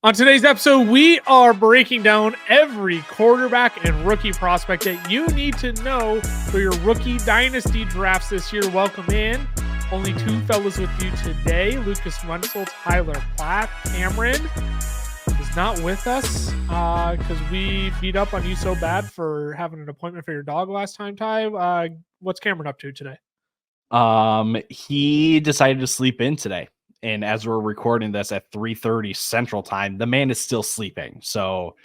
On today's episode, we are breaking down every quarterback and rookie prospect that you need to know for your rookie dynasty drafts this year. Welcome in. Only two fellas with you today, Lucas Munsell, Tyler Platt. Cameron is not with us because we beat up on you so bad for having an appointment for your dog last time, Ty. What's Cameron up to today? He decided to sleep in today. And as we're recording this at 3:30 Central Time, the man is still sleeping. So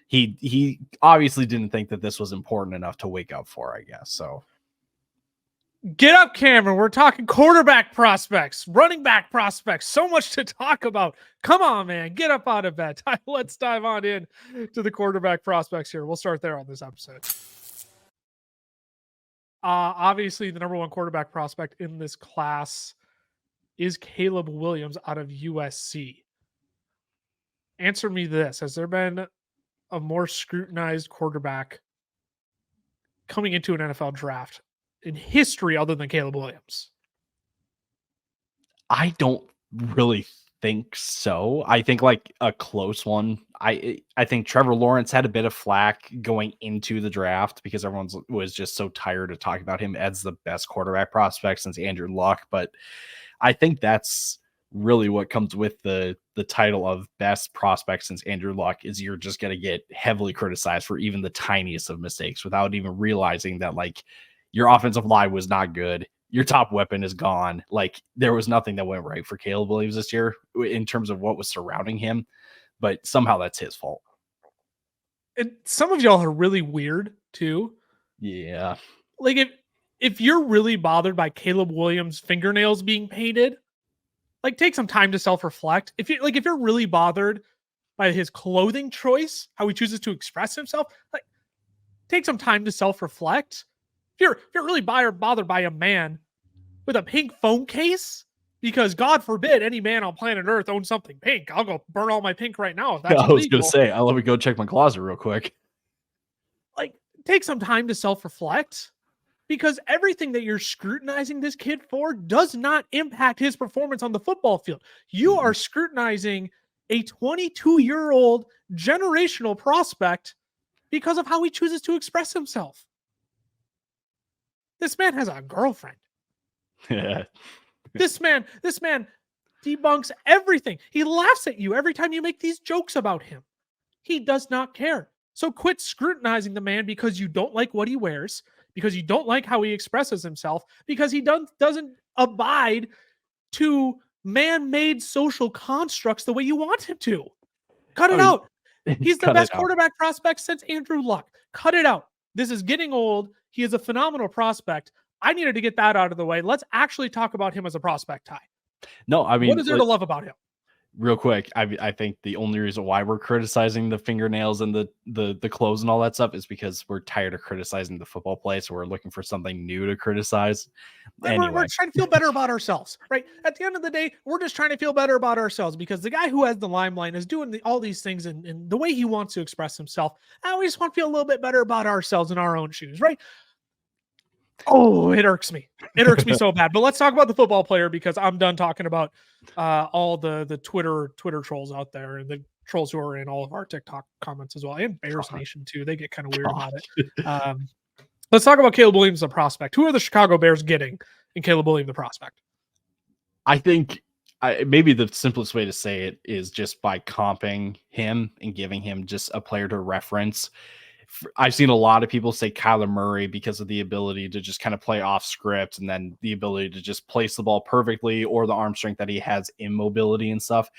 he obviously didn't think that this was important enough to wake up for, I guess. So get up, Cameron. We're talking quarterback prospects, running back prospects. So much to talk about. Come on, man. Get up out of bed. Let's dive on in to the quarterback prospects here. We'll start there on this episode. Obviously, the number one quarterback prospect in this class is Caleb Williams out of USC. Answer me this. Has there been a more scrutinized quarterback coming into an NFL draft in history other than Caleb Williams? I don't really think so. I think like a close one. I think Trevor Lawrence had a bit of flack going into the draft because everyone was just so tired of talking about him as the best quarterback prospect since Andrew Luck. But I think that's really what comes with the title of best prospect since Andrew Luck is you're just going to get heavily criticized for even the tiniest of mistakes without even realizing that like your offensive line was not good. Your top weapon is gone. Like there was nothing that went right for Caleb Williams this year in terms of what was surrounding him, but somehow that's his fault. And some of y'all are really weird too. Yeah. Like if you're really bothered by Caleb Williams' fingernails being painted, like take some time to self-reflect. If you're really bothered by his clothing choice, how he chooses to express himself, like take some time to self-reflect. If you're really bothered by a man with a pink phone case, because God forbid any man on planet Earth owns something pink. I'll go burn all my pink right now if that's illegal. I was going to say, let me go check my closet real quick. Like take some time to self-reflect. Because everything that you're scrutinizing this kid for does not impact his performance on the football field. You are scrutinizing a 22-year-old generational prospect because of how he chooses to express himself. This man has a girlfriend. Yeah. This man debunks everything. He laughs at you every time you make these jokes about him. He does not care. So quit scrutinizing the man because you don't like what he wears, because you don't like how he expresses himself, because he doesn't abide to man-made social constructs the way you want him to. Cut it out. He's the best quarterback prospect since Andrew Luck. Cut it out. This is getting old. He is a phenomenal prospect. I needed to get that out of the way. Let's actually talk about him as a prospect, Ty. No, I mean, what is there to love about him? Real quick, I think the only reason why we're criticizing the fingernails and the clothes and all that stuff is because we're tired of criticizing the football play, so we're looking for something new to criticize. Anyway. We're trying to feel better about ourselves, right? At the end of the day, we're just trying to feel better about ourselves because the guy who has the limelight is doing all these things in the way he wants to express himself. And we just want to feel a little bit better about ourselves in our own shoes, right? Oh, it irks me. It irks me so bad. But let's talk about the football player because I'm done talking about all the Twitter trolls out there and the trolls who are in all of our TikTok comments as well. And Bears Nation too. They get kind of weird about it. Let's talk about Caleb Williams, the prospect. Who are the Chicago Bears getting in Caleb Williams, the prospect? I think maybe the simplest way to say it is just by comping him and giving him just a player to reference. I've seen a lot of people say Kyler Murray because of the ability to just kind of play off script and then the ability to just place the ball perfectly or the arm strength that he has in mobility and stuff.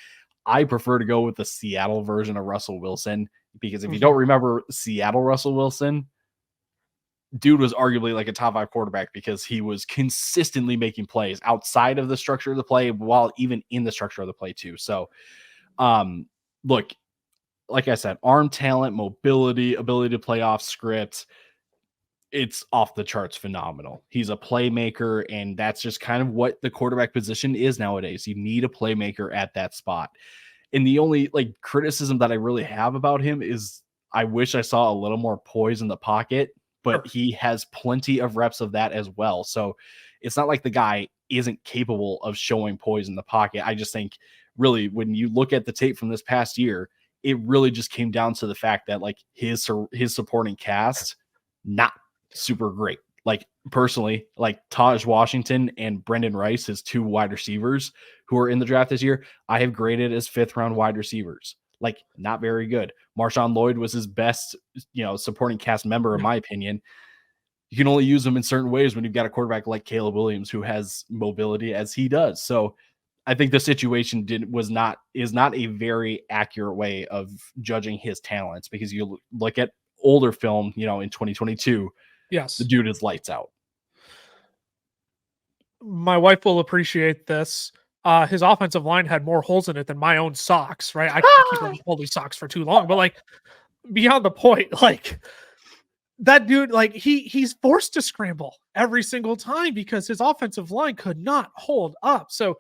I prefer to go with the Seattle version of Russell Wilson because if you don't remember Seattle Russell Wilson, dude was arguably like a top 5 quarterback because he was consistently making plays outside of the structure of the play while even in the structure of the play too. So, look, like I said, arm talent, mobility, ability to play off script, it's off the charts phenomenal. He's a playmaker, and that's just kind of what the quarterback position is nowadays. You need a playmaker at that spot. And the only criticism that I really have about him is I wish I saw a little more poise in the pocket, but he has plenty of reps of that as well. So it's not like the guy isn't capable of showing poise in the pocket. I just think really, when you look at the tape from this past year, it really just came down to the fact that like his supporting cast, not super great. Like personally, like Taj Washington and Brendan Rice, his 2 wide receivers who are in the draft this year, I have graded as 5th round wide receivers. Like not very good. Marshawn Lloyd was his best, supporting cast member, in my opinion. You can only use them in certain ways when you've got a quarterback like Caleb Williams who has mobility as he does. So I think the situation is not a very accurate way of judging his talents, because you look at older film, in 2022, Yes, the dude is lights out. My wife will appreciate this. His offensive line had more holes in it than my own socks, right? I can't keep wearing holy socks for too long, but like beyond the point, like that dude, like he's forced to scramble every single time because his offensive line could not hold up. So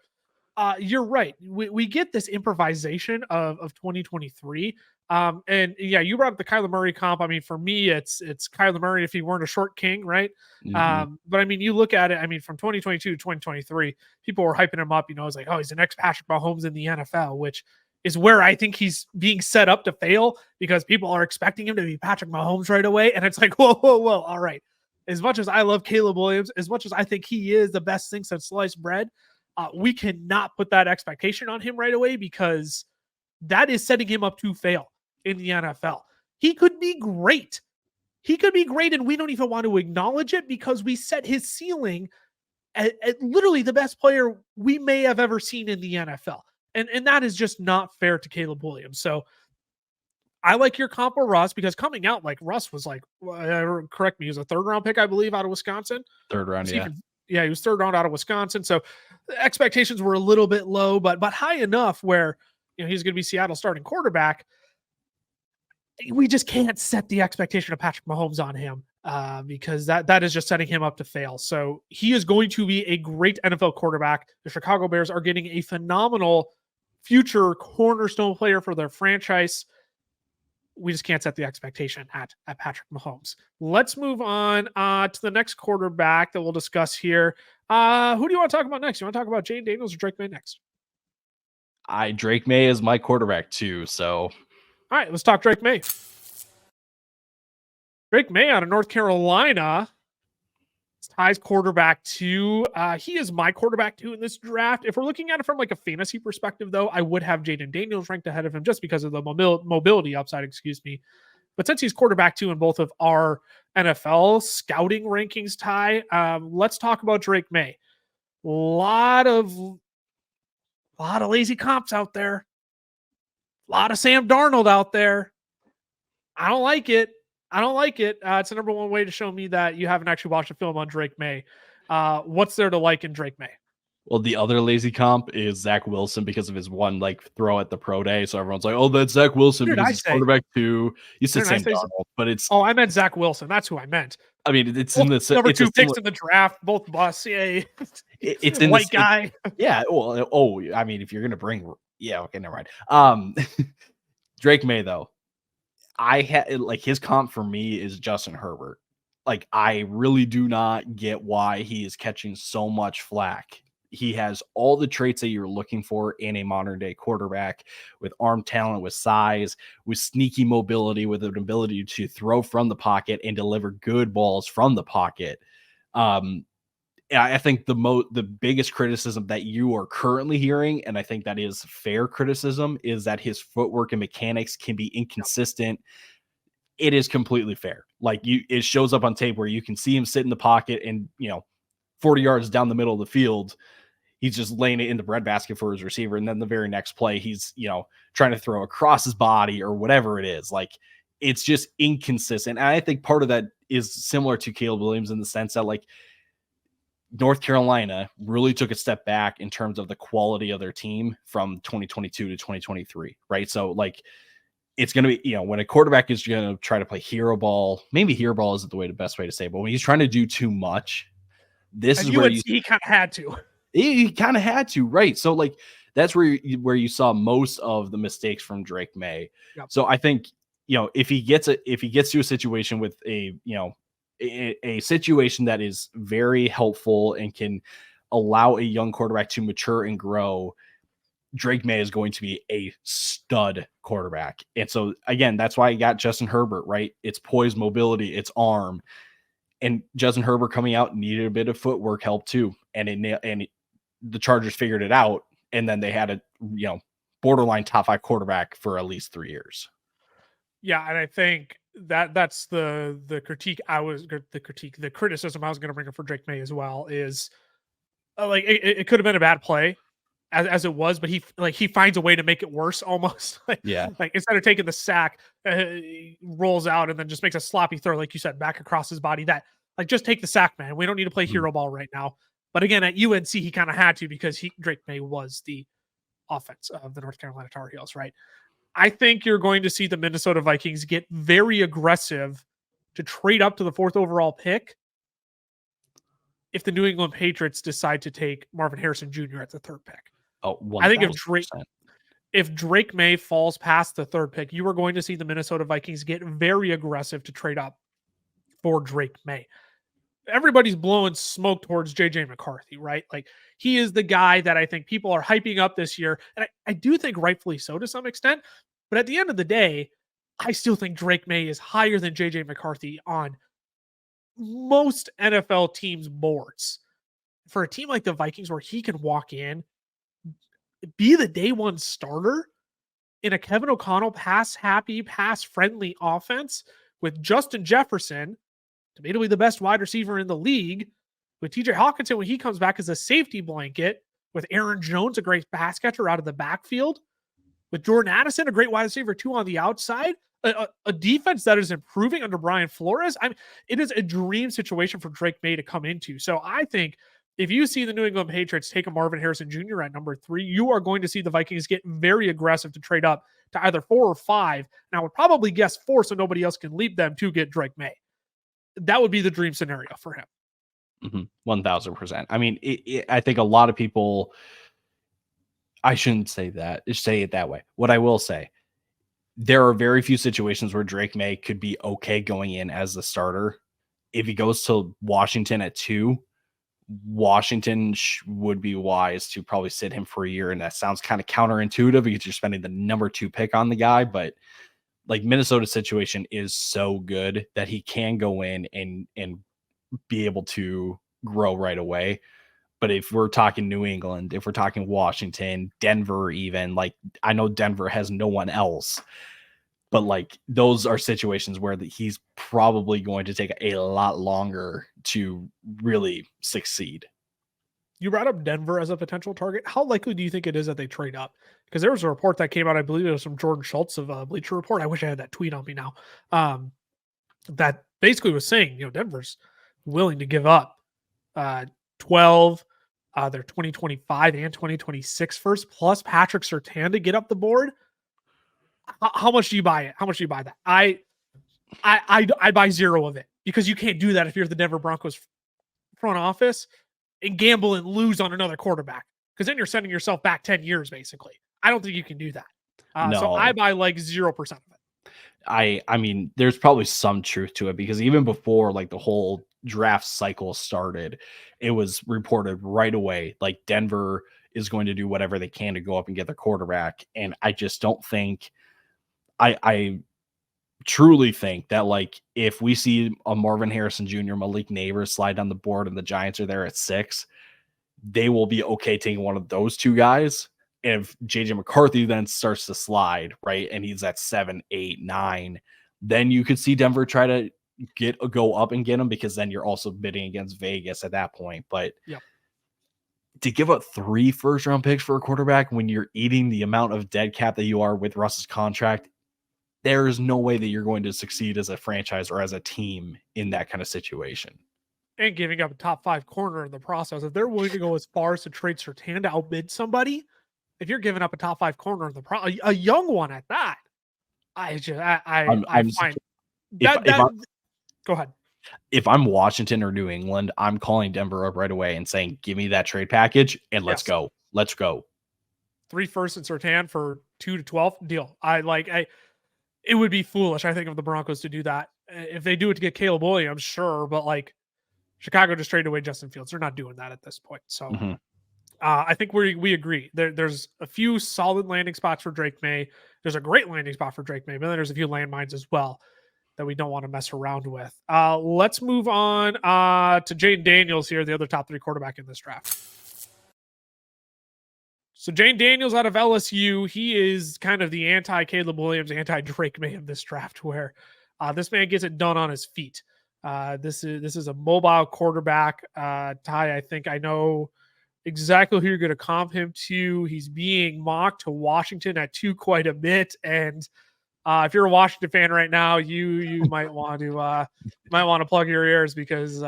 you're right. We get this improvisation of 2023. And yeah, you brought up the Kyler Murray comp. I mean, for me, it's Kyler Murray if he weren't a short king, right? Mm-hmm. But I mean, you look at it, I mean, from 2022 to 2023, people were hyping him up, it's like, oh, he's the next Patrick Mahomes in the NFL, which is where I think he's being set up to fail, because people are expecting him to be Patrick Mahomes right away. And it's like, whoa, all right. As much as I love Caleb Williams, as much as I think he is the best thing since sliced bread, we cannot put that expectation on him right away, because that is setting him up to fail in the NFL. He could be great. And we don't even want to acknowledge it, because we set his ceiling at literally the best player we may have ever seen in the NFL. And that is just not fair to Caleb Williams. So I like your comp with Russ, because coming out, like, Russ was like, correct me, he was a 3rd round pick, I believe, out of Wisconsin. 3rd round, yeah. Yeah, he was 3rd round out of Wisconsin. So the expectations were a little bit low, but high enough where he's going to be Seattle's starting quarterback. We just can't set the expectation of Patrick Mahomes on him, because that is just setting him up to fail. So he is going to be a great NFL quarterback. The Chicago Bears are getting a phenomenal future cornerstone player for their franchise. We just can't set the expectation at Patrick Mahomes. Let's move on to the next quarterback that we'll discuss here. Who do you want to talk about next? You want to talk about Jayden Daniels or Drake Maye next? Drake Maye is my quarterback too. So, all right, let's talk Drake Maye. Drake Maye out of North Carolina. Ty's quarterback 2. He is my quarterback 2 in this draft. If we're looking at it from like a fantasy perspective, though, I would have Jayden Daniels ranked ahead of him just because of the mobility upside, But since he's quarterback 2 in both of our NFL scouting rankings, Ty, let's talk about Drake Maye. A lot of lazy comps out there. A lot of Sam Darnold out there. I don't like it. It's the number one way to show me that you haven't actually watched a film on Drake Maye. What's there to like in Drake Maye? Well, the other lazy comp is Zach Wilson because of his one like throw at the pro day. So everyone's like, "Oh, that's Zach Wilson because he's quarterback 2." You said Sam Darnold, but it's I meant Zach Wilson. That's who I meant. I mean, it's both in the number 2 picks in the draft, both busts. Yeah, it's in white guy. Yeah. Well, I mean, if you're gonna bring, okay, never mind. Drake Maye though. I had like his comp for me is Justin Herbert. Like, I really do not get why he is catching so much flack. He has all the traits that you're looking for in a modern day quarterback, with arm talent, with size, with sneaky mobility, with an ability to throw from the pocket and deliver good balls from the pocket. I think the biggest criticism that you are currently hearing, and I think that is fair criticism, is that his footwork and mechanics can be inconsistent. It is completely fair. Like, it shows up on tape where you can see him sit in the pocket and, 40 yards down the middle of the field, he's just laying it in the breadbasket for his receiver. And then the very next play, he's, trying to throw across his body or whatever it is. Like, it's just inconsistent. And I think part of that is similar to Caleb Williams in the sense that, like, North Carolina really took a step back in terms of the quality of their team from 2022 to 2023, right? So, like, it's going to be, when a quarterback is going to try to play hero ball, maybe hero ball isn't the best way to say it, but when he's trying to do too much, this is where he kind of had to. He kind of had to, right? So, like, that's where you saw most of the mistakes from Drake Maye. Yep. So I think, if he gets to a situation with a situation that is very helpful and can allow a young quarterback to mature and grow, Drake Maye is going to be a stud quarterback. And so again, that's why I got Justin Herbert, right? It's poise, mobility, it's arm. And Justin Herbert coming out needed a bit of footwork help too. And the Chargers figured it out. And then they had a, borderline top 5 quarterback for at least 3 years. Yeah. And I think that's the criticism I was going to bring up for Drake Maye as well is like, it could have been a bad play as it was, but he finds a way to make it worse almost. Like instead of taking the sack, he rolls out and then just makes a sloppy throw, like you said, back across his body. That like, just take the sack, man. We don't need to play hero ball right now. But again, at UNC, he kind of had to because Drake Maye was the offense of the North Carolina Tar Heels, right? I think you're going to see the Minnesota Vikings get very aggressive to trade up to the 4th overall pick if the New England Patriots decide to take Marvin Harrison Jr. at the 3rd pick. Oh, 1, I think if Drake Maye falls past the 3rd pick, you are going to see the Minnesota Vikings get very aggressive to trade up for Drake Maye. Everybody's blowing smoke towards JJ McCarthy, right? Like, he is the guy that I think people are hyping up this year. And I do think rightfully so to some extent. But at the end of the day, I still think Drake Maye is higher than JJ McCarthy on most NFL teams' boards. For a team like the Vikings, where he can walk in, be the day one starter in a Kevin O'Connell pass-happy, pass-friendly offense with Justin Jefferson, debatably the best wide receiver in the league, with TJ Hawkinson when he comes back as a safety blanket, with Aaron Jones, a great pass catcher out of the backfield, with Jordan Addison, a great wide receiver too on the outside, a defense that is improving under Brian Flores. I mean, it is a dream situation for Drake Maye to come into. So I think if you see the New England Patriots take a Marvin Harrison Jr. at number 3, you are going to see the Vikings get very aggressive to trade up to either 4 or 5. And I would probably guess 4 so nobody else can leap them to get Drake Maye. That would be the dream scenario for him. 1000%. I mean, I think a lot of people, I shouldn't say that, just say it that way. What I will say, there are very few situations where Drake Maye could be okay going in as the starter. If he goes to Washington at 2, Washington would be wise to probably sit him for a year. And that sounds kind of counterintuitive because you're spending the number 2 pick on the guy, but like, Minnesota's situation is so good that he can go in and be able to grow right away. But if we're talking New England, if we're talking Washington, Denver, even, like, I know Denver has no one else, but like, those are situations where he's probably going to take a lot longer to really succeed. You brought up Denver as a potential target. How likely do you think it is that they trade up? Because there was a report that came out, I believe it was from Jordan Schultz of Bleacher Report. I wish I had that tweet on me now. That basically was saying, Denver's willing to give up 12, their 2025 and 2026 first, plus Patrick Surtain to get up the board. How much do you buy it? How much do you buy that? I buy 0 of it, because you can't do that if you're the Denver Broncos front office and gamble and lose on another quarterback, because then you're sending yourself back 10 years, basically. I don't think you can do that. No. So I buy like 0% of it. I mean, there's probably some truth to it, because even before like the whole draft cycle started, it was reported right away, like, Denver is going to do whatever they can to go up and get the quarterback. And I just don't think, I truly think that, like, if we see a Marvin Harrison Jr., Malik Neighbors slide down the board and the Giants are there at 6, they will be okay taking one of those 2 guys. And if JJ McCarthy then starts to slide, right, and he's at 7, 8, 9, then you could see Denver try to go up and get him, because then you're also bidding against Vegas at that point. But to give up 3 first-round picks for a quarterback when you're eating the amount of dead cap that you are with Russ's contract, there is no way that you're going to succeed as a franchise or as a team in that kind of situation. And giving up a top 5 corner in the process. If they're willing to go as far as to trade Surtain to outbid somebody, if you're giving up a top 5 corner in the a young one at that, go ahead. If I'm Washington or New England, I'm calling Denver up right away and saying, give me that trade package and let's go. Let's go. 3 firsts and Surtain for 2 to 12 deal. It would be foolish, I think, of the Broncos to do that. If they do it to get Caleb Williams, sure, but like, Chicago just traded away Justin Fields. They're not doing that at this point. So I think we agree. There's a few solid landing spots for Drake Maye. There's a great landing spot for Drake Maye, but then there's a few landmines as well that we don't want to mess around with. Let's move on to Jayden Daniels here, the other top 3 quarterback in this draft. So Jayden Daniels out of LSU, he is kind of the anti-Caleb Williams, anti-Drake Maye of this draft, where this man gets it done on his feet. This is a mobile quarterback. Ty, I think I know exactly who you're going to comp him to. He's being mocked to Washington at 2 quite a bit, and if you're a Washington fan right now, you might want to plug your ears because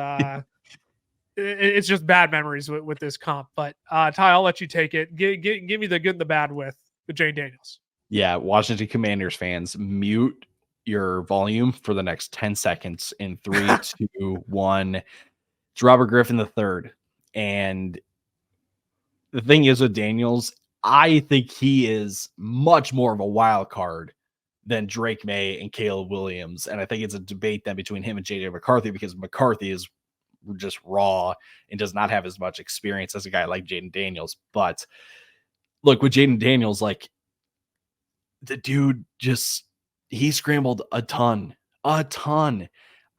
it's just bad memories with this comp. But Ty, I'll let you take it. Give me the good and the bad with Jayden Daniels. Yeah, Washington Commanders fans, mute your volume for the next 10 seconds in 3, 2, 1. It's Robert Griffin III. And the thing is with Daniels, I think he is much more of a wild card than Drake Maye and Caleb Williams. And I think it's a debate then between him and JJ McCarthy, because McCarthy is just raw and does not have as much experience as a guy like Jayden Daniels. But look, with Jayden Daniels, like, the dude he scrambled a ton. I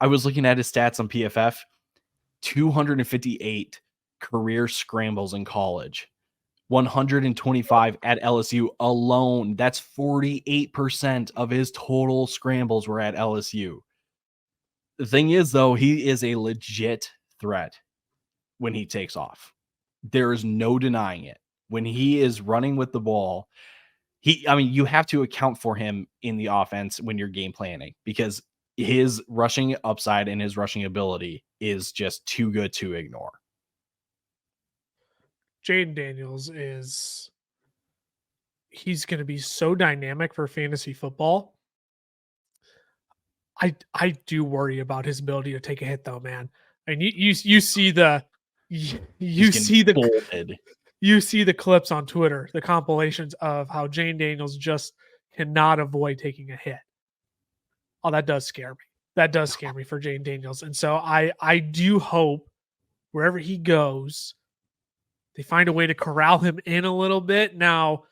was looking at his stats on PFF, 258 career scrambles in college, 125 at LSU alone. That's 48% of his total scrambles were at LSU. The thing is, though, he is a legit threat when he takes off. There is no denying it. When he is running with the ball, you have to account for him in the offense when you're game planning, because his rushing upside and his rushing ability is just too good to ignore. Jayden Daniels he's going to be so dynamic for fantasy football. I do worry about his ability to take a hit, though, man. And you see the bolted. You see the clips on Twitter, the compilations of how Jayden Daniels just cannot avoid taking a hit. Oh, that does scare me. That does scare me for Jayden Daniels. And so I do hope wherever he goes, they find a way to corral him in a little bit. Now,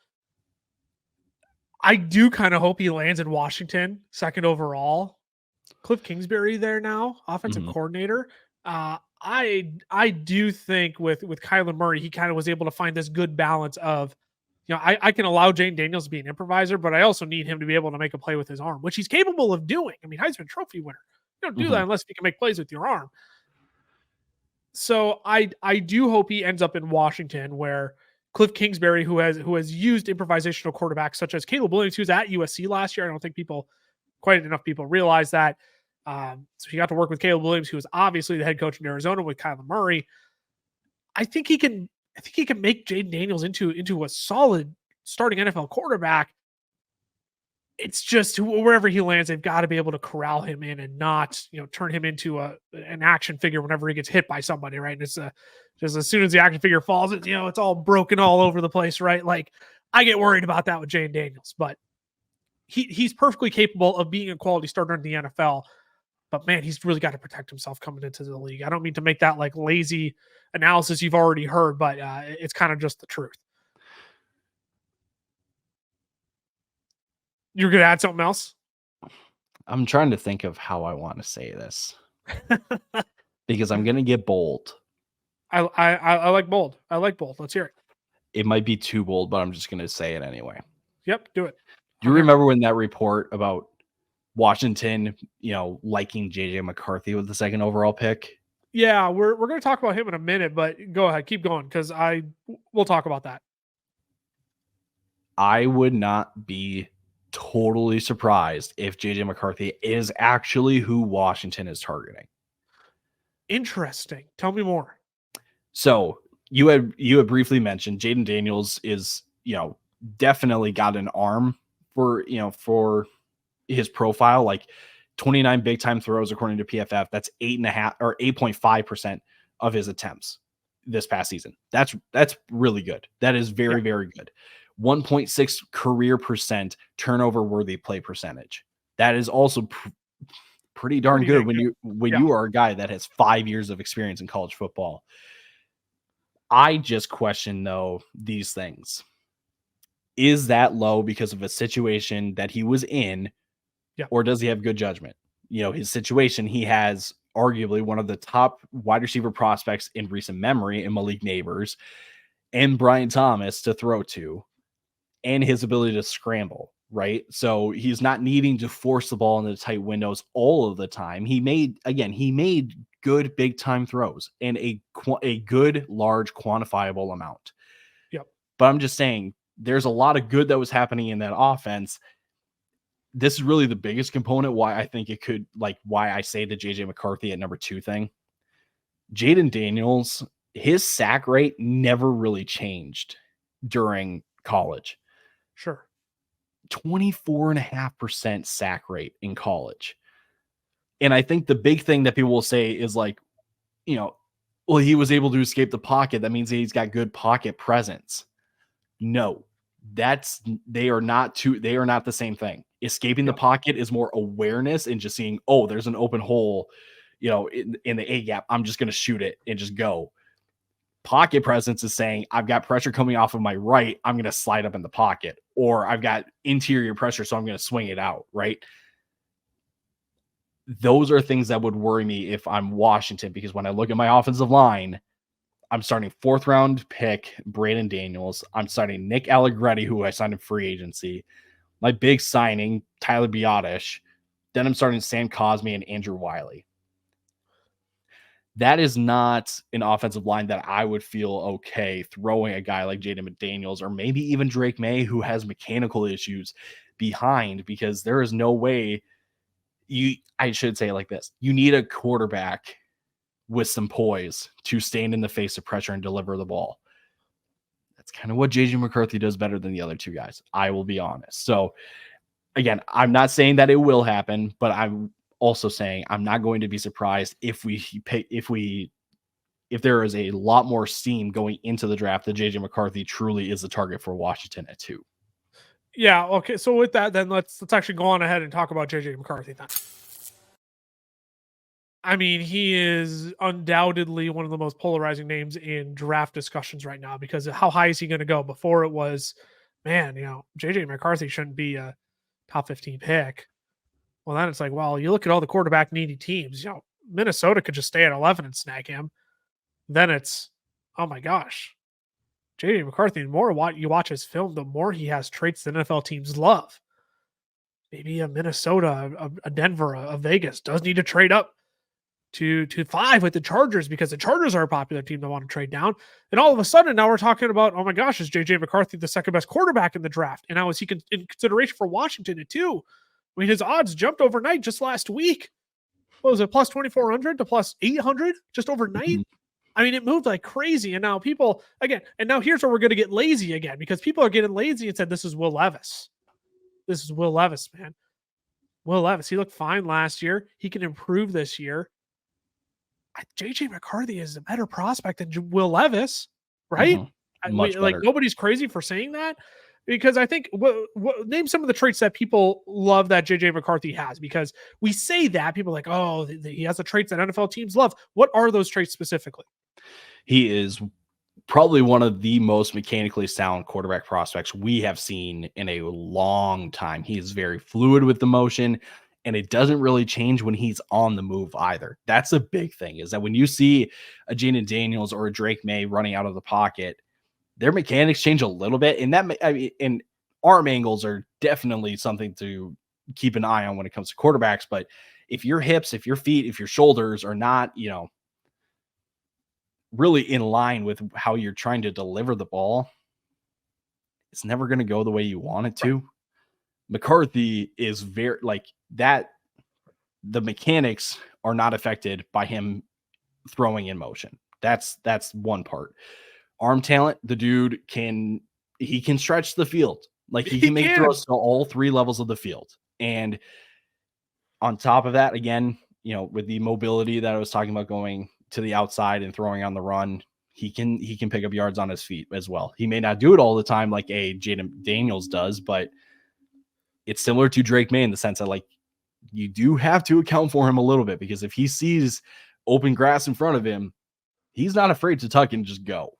I do kind of hope he lands in Washington, 2nd overall. Cliff Kingsbury there now, offensive coordinator. I do think with Kyler Murray, he kind of was able to find this good balance of, I can allow Jayden Daniels to be an improviser, but I also need him to be able to make a play with his arm, which he's capable of doing. I mean, Heisman Trophy winner. You don't do that unless you can make plays with your arm. So I do hope he ends up in Washington, where Cliff Kingsbury, who has used improvisational quarterbacks such as Caleb Williams, who was at USC last year. I don't think quite enough people realize that. So he got to work with Caleb Williams, who was obviously the head coach in Arizona with Kyler Murray. I think he can make Jayden Daniels into a solid starting NFL quarterback. It's just wherever he lands, they've got to be able to corral him in and not, turn him into an action figure whenever he gets hit by somebody, right? And it's just as soon as the action figure falls, it's all broken all over the place, right? Like, I get worried about that with Jayden Daniels, but he's perfectly capable of being a quality starter in the NFL. But man, he's really got to protect himself coming into the league. I don't mean to make that like lazy analysis you've already heard, but it's kind of just the truth. You're going to add something else? I'm trying to think of how I want to say this because I'm going to get bold. I like bold. I like bold. Let's hear it. It might be too bold, but I'm just going to say it anyway. Yep, do it. Do you remember when that report about Washington, liking JJ McCarthy with the 2nd overall pick? Yeah, we're going to talk about him in a minute, but go ahead, keep going, because we'll talk about that. I would not be totally surprised if JJ McCarthy is actually who Washington is targeting. Interesting. Tell me more. So you had briefly mentioned Jayden Daniels is, definitely got an arm for his profile, like 29 big time throws according to PFF. That's 8.5 or 8.5% of his attempts this past season. That's really good. That is very, very good. 1.6 career percent turnover worthy play percentage. That is also pretty darn good when you are a guy that has 5 years of experience in college football. I just question, though, these things. Is that low because of a situation that he was in, Yeah. or does he have good judgment? His situation, he has arguably one of the top wide receiver prospects in recent memory in Malik Neighbors and Brian Thomas to throw to, and his ability to scramble, right? So he's not needing to force the ball into tight windows all of the time. He made good big time throws and a good large quantifiable amount. Yep. But I'm just saying there's a lot of good that was happening in that offense. This is really the biggest component why I think it could, why I say the JJ McCarthy at number 2 thing. Jayden Daniels, his sack rate never really changed during college. Sure. 24.5% sack rate in college. And I think the big thing that people will say is well, he was able to escape the pocket. That means he's got good pocket presence. No, they are not the same thing. Escaping the pocket is more awareness and just seeing, oh, there's an open hole, in the A gap. I'm just going to shoot it and just go. Pocket presence is saying, I've got pressure coming off of my right. I'm going to slide up in the pocket, or I've got interior pressure, so I'm going to swing it out, right? Those are things that would worry me if I'm Washington, because when I look at my offensive line, I'm starting 4th round pick Jayden Daniels. I'm starting Nick Allegretti, who I signed in free agency. My big signing, Tyler Biotish. Then I'm starting Sam Cosme and Andrew Wiley. That is not an offensive line that I would feel okay throwing a guy like Jayden Daniels or maybe even Drake Maye, who has mechanical issues, behind, because there is no way I should say it like this. You need a quarterback with some poise to stand in the face of pressure and deliver the ball. That's kind of what JJ McCarthy does better than the other 2 guys. I will be honest. So again, I'm not saying that it will happen, but I'm also saying I'm not going to be surprised if there is a lot more steam going into the draft that JJ McCarthy truly is the target for Washington at 2. Yeah. Okay. So with that, then let's actually go on ahead and talk about JJ McCarthy then. I mean, he is undoubtedly one of the most polarizing names in draft discussions right now, because how high is he going to go? Before it was, man, JJ McCarthy shouldn't be a top 15 pick. Well, then it's like, well, you look at all the quarterback needy teams, Minnesota could just stay at 11 and snag him. Then it's, oh my gosh, JJ McCarthy, the more you watch his film, the more he has traits that NFL teams love. Maybe a Minnesota, a Denver, a Vegas does need to trade up to 5 with the Chargers, because the Chargers are a popular team that want to trade down. And all of a sudden now we're talking about, oh my gosh, is JJ McCarthy the second best quarterback in the draft? And now is he in consideration for Washington at 2? I mean, his odds jumped overnight just last week. What was it, plus 2,400 to plus 800 just overnight? Mm-hmm. I mean, it moved like crazy. And now people, again, and now here's where we're going to get lazy again, because people are getting lazy and said, this is Will Levis. This is Will Levis, man. Will Levis, he looked fine last year. He can improve this year. JJ McCarthy is a better prospect than Will Levis, right? Mm-hmm. Nobody's crazy for saying that, because I think name some of the traits that people love that JJ McCarthy has, because we say that people are like, oh, he has the traits that NFL teams love. What are those traits specifically? He is probably one of the most mechanically sound quarterback prospects we have seen in a long time. He is very fluid with the motion, and it doesn't really change when he's on the move either. That's a big thing, is that when you see a Jayden Daniels or a Drake Maye running out of the pocket, their mechanics change a little bit. And arm angles are definitely something to keep an eye on when it comes to quarterbacks. But if your hips, if your feet, if your shoulders are not, really in line with how you're trying to deliver the ball, it's never going to go the way you want it to. Right. McCarthy is very like that. The mechanics are not affected by him throwing in motion. That's one part. Arm talent, the dude can stretch the field. Like he can make throws to all 3 levels of the field. And on top of that, again, with the mobility that I was talking about, going to the outside and throwing on the run, he can pick up yards on his feet as well. He may not do it all the time like a Jayden Daniels does, but it's similar to Drake Maye in the sense that, like, you do have to account for him a little bit, because if he sees open grass in front of him, he's not afraid to tuck and just go.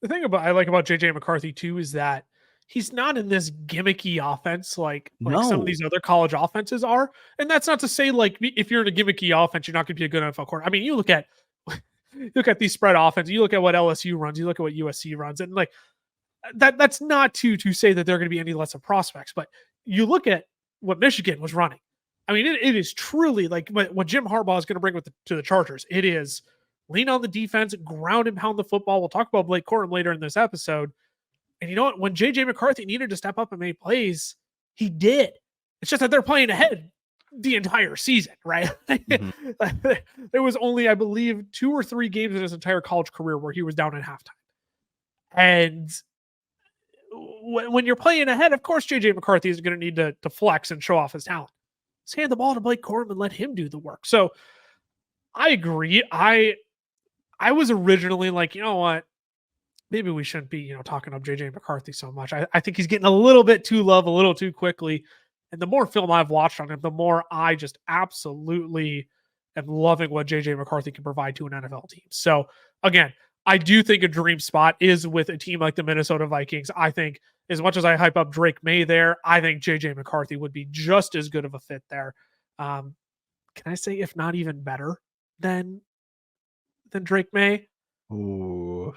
The thing I like about JJ McCarthy too is that he's not in this gimmicky offense like some of No. these other college offenses are. And that's not to say like if you're in a gimmicky offense, you're not going to be a good NFL quarterback. I mean, you look at these spread offense, you look at what LSU runs, you look at what USC runs, and like that's not to say that they're going to be any less of prospects, but you look at what Michigan was running. I mean, it is truly like what Jim Harbaugh is going to bring to the Chargers. It is lean on the defense, ground and pound the football. We'll talk about Blake Corum later in this episode. And you know what? When JJ McCarthy needed to step up and make plays, he did. It's just that they're playing ahead the entire season, right? Mm-hmm. There was only, I believe, 2 or 3 games in his entire college career where he was down at halftime. And when you're playing ahead, of course, JJ McCarthy is going to need to flex and show off his talent. Let's hand the ball to Blake Corum and let him do the work. So I agree. I was originally like, you know what? Maybe we shouldn't be, talking up JJ McCarthy so much. I think he's getting a little bit too loved a little too quickly. And the more film I've watched on him, the more I just absolutely am loving what JJ McCarthy can provide to an NFL team. So again, I do think a dream spot is with a team like the Minnesota Vikings. I think as much as I hype up Drake Maye there, I think JJ McCarthy would be just as good of a fit there. Can I say, if not even better than Drake Maye? Ooh.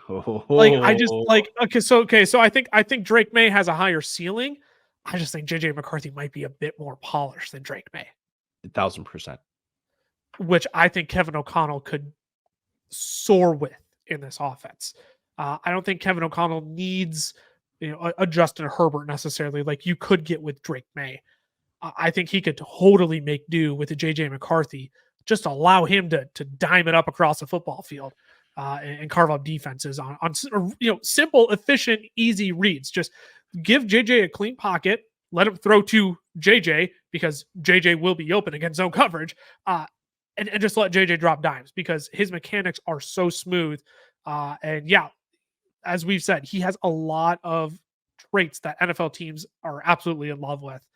Like I just like so I think Drake Maye has a higher ceiling. I just think JJ McCarthy might be a bit more polished than Drake Maye. 1,000%. Which I think Kevin O'Connell could soar with in this offense. I don't think Kevin O'Connell needs a Justin Herbert necessarily like you could get with Drake Maye. I think he could totally make do with a JJ McCarthy. Just allow him to dime it up across the football field. And carve up defenses on simple, efficient, easy reads. Just give JJ a clean pocket, let him throw to JJ because JJ will be open against zone coverage, and just let JJ drop dimes because his mechanics are so smooth. And yeah, as we've said, he has a lot of traits that NFL teams are absolutely in love with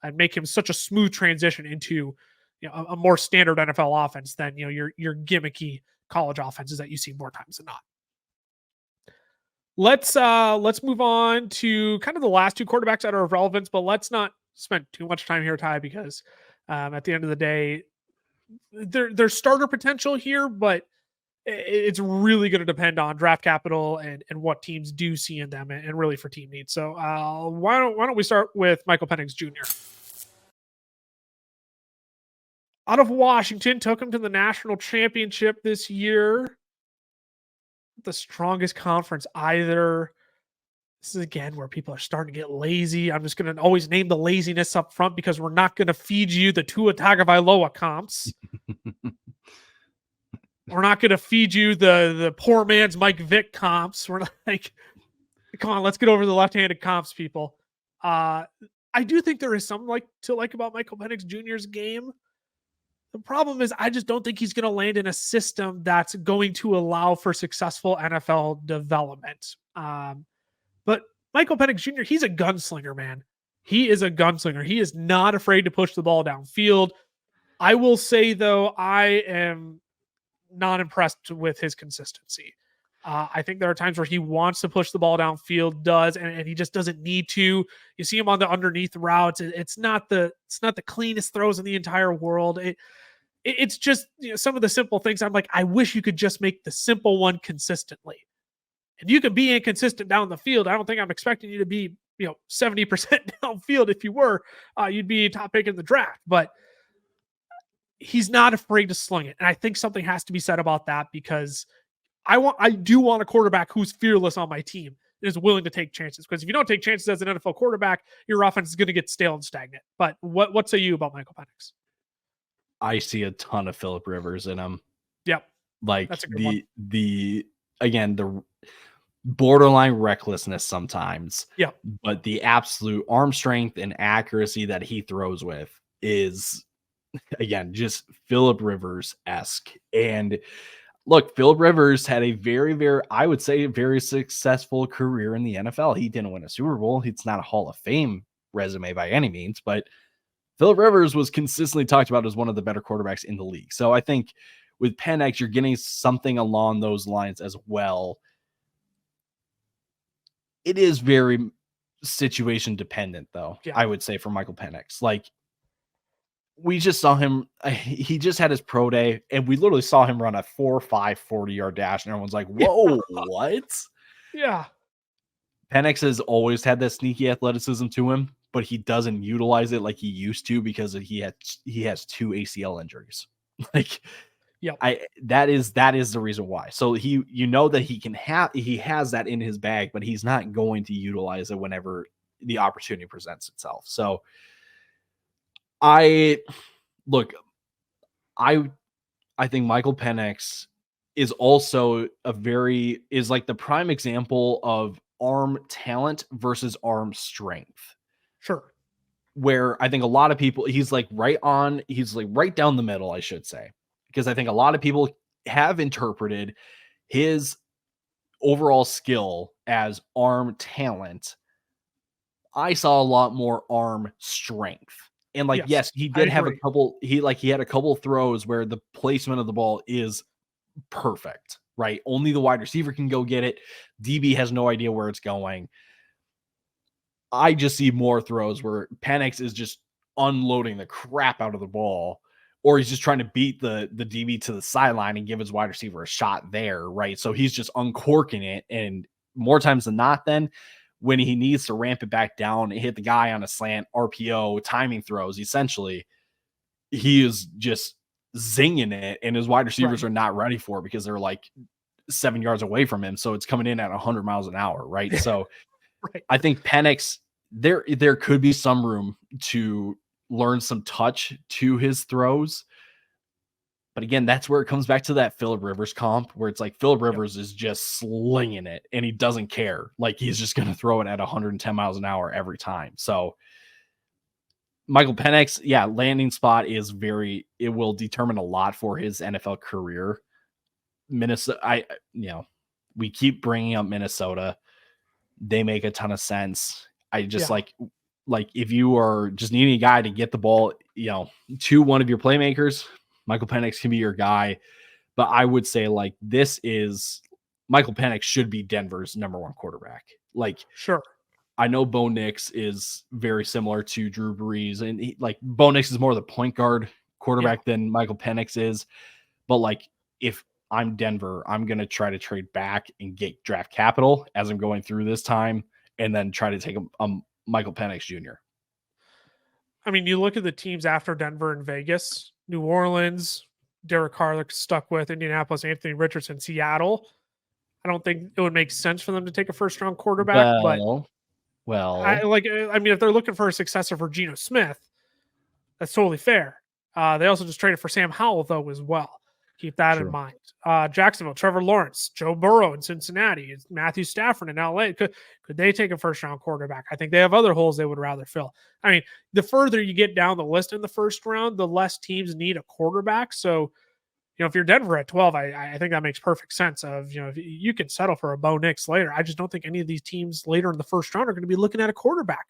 and make him such a smooth transition into a more standard NFL offense than your gimmicky college offenses that you see more times than not. Let's move on to kind of the last 2 quarterbacks that are of relevance, but let's not spend too much time here, Ty, because at the end of the day, there's starter potential here, but it's really going to depend on draft capital and what teams do see in them and really for team needs. So why don't we start with Michael Penix Jr. Out of Washington, took him to the national championship this year. The strongest conference either. This is again where people are starting to get lazy. I'm just going to always name the laziness up front because we're not going to feed you the Tua Tagovailoa comps. We're not going to feed you the poor man's Mike Vick comps. We're like, come on, let's get over the left-handed comps, people. I do think there is something to like about Michael Penix Jr.'s game. The problem is I just don't think he's going to land in a system that's going to allow for successful NFL development. But Michael Penix Jr., he's a gunslinger, man. He is a gunslinger. He is not afraid to push the ball downfield. I will say, though, I am not impressed with his consistency. I think there are times where he wants to push the ball downfield, and he just doesn't need to. You see him on the underneath routes. It's not the cleanest throws in the entire world. It's just some of the simple things. I'm like, I wish you could just make the simple one consistently. And you can be inconsistent down the field. I don't think I'm expecting you to be 70% downfield. If you were, you'd be top pick in the draft. But he's not afraid to sling it, and I think something has to be said about that because I do want a quarterback who's fearless on my team and is willing to take chances. Because if you don't take chances as an NFL quarterback, your offense is going to get stale and stagnant. But what say you about Michael Penix? I see a ton of Phillip Rivers in him. Yep. Like that's a good one. the borderline recklessness sometimes. Yeah. But the absolute arm strength and accuracy that he throws with is, again, just Phillip Rivers-esque. And look, Phillip Rivers had a very, very, I would say, very successful career in the NFL. He didn't win a Super Bowl. It's not a Hall of Fame resume by any means, but Phillip Rivers was consistently talked about as one of the better quarterbacks in the league. So I think with Penix, you're getting something along those lines as well. It is very situation dependent, though. Yeah. I would say for Michael Penix, like we just saw him. He just had his pro day, and we literally saw him run a 4.5 40-yard dash, and everyone's like, "Whoa, what?" Yeah. Penix has always had that sneaky athleticism to him, but he doesn't utilize it like he used to because he has 2 ACL injuries. Like, Yep. that is the reason why. So that he has that in his bag, but he's not going to utilize it whenever the opportunity presents itself. So I think Michael Penix is also is like the prime example of arm talent versus arm strength. Sure. Where I think a lot of people, he's like right down the middle, I should say, because I think a lot of people have interpreted his overall skill as arm talent. I saw a lot more arm strength. And yes, he did have a couple, he had a couple throws where the placement of the ball is perfect, right? Only the wide receiver can go get it. DB has no idea where it's going. I just see more throws where Penix is just unloading the crap out of the ball, or he's just trying to beat the DB to the sideline and give his wide receiver a shot there, right? So he's just uncorking it. And more times than not, then when he needs to ramp it back down and hit the guy on a slant, RPO, timing throws, essentially, he is just zinging it, and his wide receivers are not ready for it because they're like 7 yards away from him. So it's coming in at 100 miles an hour, right? So I think Penix, there could be some room to learn some touch to his throws. But again, that's where it comes back to that Phillip Rivers comp, where it's like Phillip Rivers is just slinging it and he doesn't care. Like he's just going to throw it at 110 miles an hour every time. So Michael Penix, landing spot it will determine a lot for his NFL career. Minnesota, we keep bringing up Minnesota. They make a ton of sense. I just like if you are just needing a guy to get the ball, to one of your playmakers, Michael Penix can be your guy. But I would say Michael Penix should be Denver's number 1 quarterback. Like, sure. I know Bo Nix is very similar to Drew Brees, and Bo Nix is more the point guard quarterback than Michael Penix is. But if I'm Denver, I'm going to try to trade back and get draft capital as I'm going through this time, and then try to take a Michael Penix Jr. I mean, you look at the teams after Denver and Vegas, New Orleans, Derek Carr stuck with, Indianapolis, Anthony Richardson, Seattle. I don't think it would make sense for them to take a first-round quarterback. If they're looking for a successor for Geno Smith, that's totally fair. They also just traded for Sam Howell, though, as well. Keep that in mind. Jacksonville, Trevor Lawrence, Joe Burrow in Cincinnati, Matthew Stafford in LA. Could they take a first-round quarterback? I think they have other holes they would rather fill. I mean, the further you get down the list in the first round, the less teams need a quarterback. So, if you're Denver at 12, I think that makes perfect sense of, if you can settle for a Bo Nix later. I just don't think any of these teams later in the first round are going to be looking at a quarterback.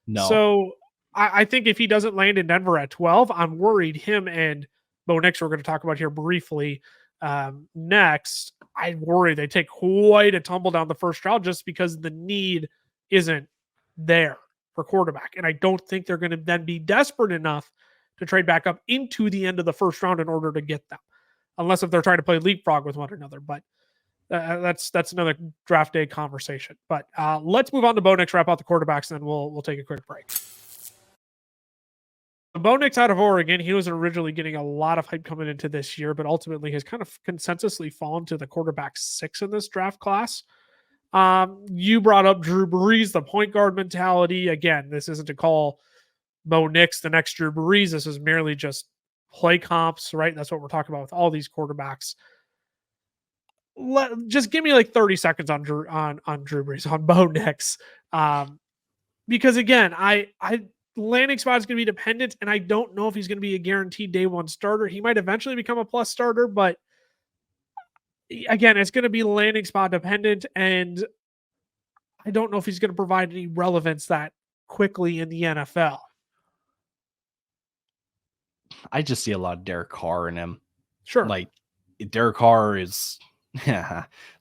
No. So I think if he doesn't land in Denver at 12, I'm worried him and Bo Nix, we're going to talk about here briefly next. I worry they take quite a tumble down the first round just because the need isn't there for quarterback. And I don't think they're going to then be desperate enough to trade back up into the end of the first round in order to get them. Unless if they're trying to play leapfrog with one another. But that's another draft day conversation. But let's move on to Bo Nix, wrap out the quarterbacks, and then we'll take a quick break. Bo Nix out of Oregon, he was originally getting a lot of hype coming into this year, but ultimately has kind of consensusly fallen to the quarterback 6 in this draft class. You brought up Drew Brees, the point guard mentality. Again, this isn't to call Bo Nix the next Drew Brees. This is merely just play comps, right? That's what we're talking about with all these quarterbacks. Just give me 30 seconds on Drew Brees, on Bo Nix. Because again, landing spot is going to be dependent, and I don't know if he's going to be a guaranteed day 1 starter. He might eventually become a plus starter, but again, it's going to be landing spot dependent, and I don't know if he's going to provide any relevance that quickly in the NFL. I just see a lot of Derek Carr in him. Sure. Derek Carr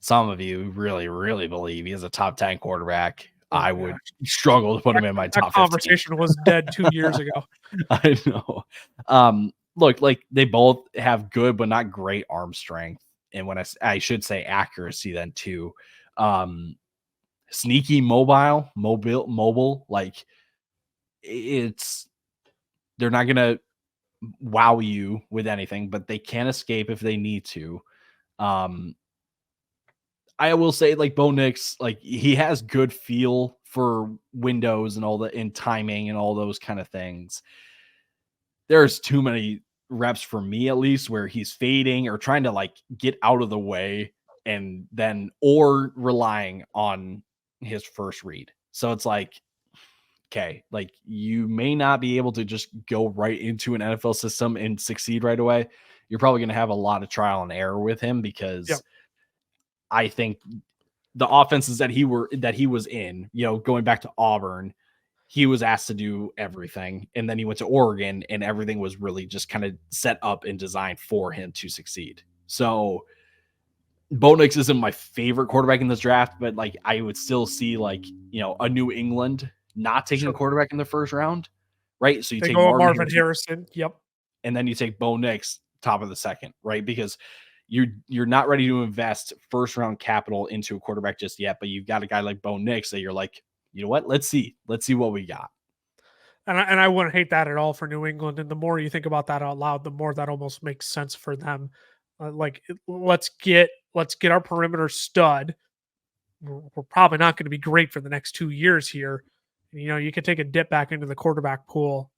Some of you really, really believe he is a top 10 quarterback. Oh I my would gosh. struggle to put him in my That top 15. conversation was dead 2 years ago. I know. Look, like they both have good but not great arm strength, and when I should say accuracy then too. Um, Sneaky, mobile. Like it's they're not gonna wow you with anything, but they can escape if they need to. Um, I will say, like Bo Nix, like he has good feel for windows and all the in timing and all those kind of things. There's too many reps for me, at least, where he's fading or trying to like get out of the way and then or relying on his first read. So it's like, okay, like you may not be able to just go right into an NFL system and succeed right away. You're probably going to have a lot of trial and error with him Yep. because I think the offenses that he was in, going back to Auburn, he was asked to do everything. And then he went to Oregon and everything was really just kind of set up and designed for him to succeed. So Bo Nix isn't my favorite quarterback in this draft, but like I would still see like, a New England not taking a Sure. quarterback in the first round, right? So you They take go with Marvin Marvin Harrison. Yep. and then you take Bo Nix top of the second, right? Because you're not ready to invest first round capital into a quarterback just yet, but you've got a guy like Bo Nix that you're like, you know what? Let's see what we got. And I wouldn't hate that at all for New England. And the more you think about that out loud, the more that almost makes sense for them. Let's get our perimeter stud. We're probably not going to be great for the next 2 years here. You can take a dip back into the quarterback pool,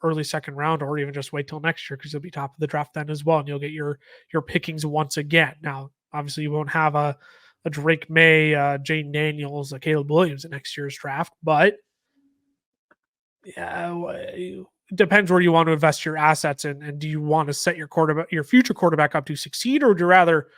early second round, or even just wait till next year because you'll be top of the draft then as well, and you'll get your pickings once again. Now, obviously, you won't have a Drake Maye, Jayden Daniels, a Caleb Williams in next year's draft, but yeah, it depends where you want to invest your assets in, and do you want to set your future quarterback up to succeed, or would you rather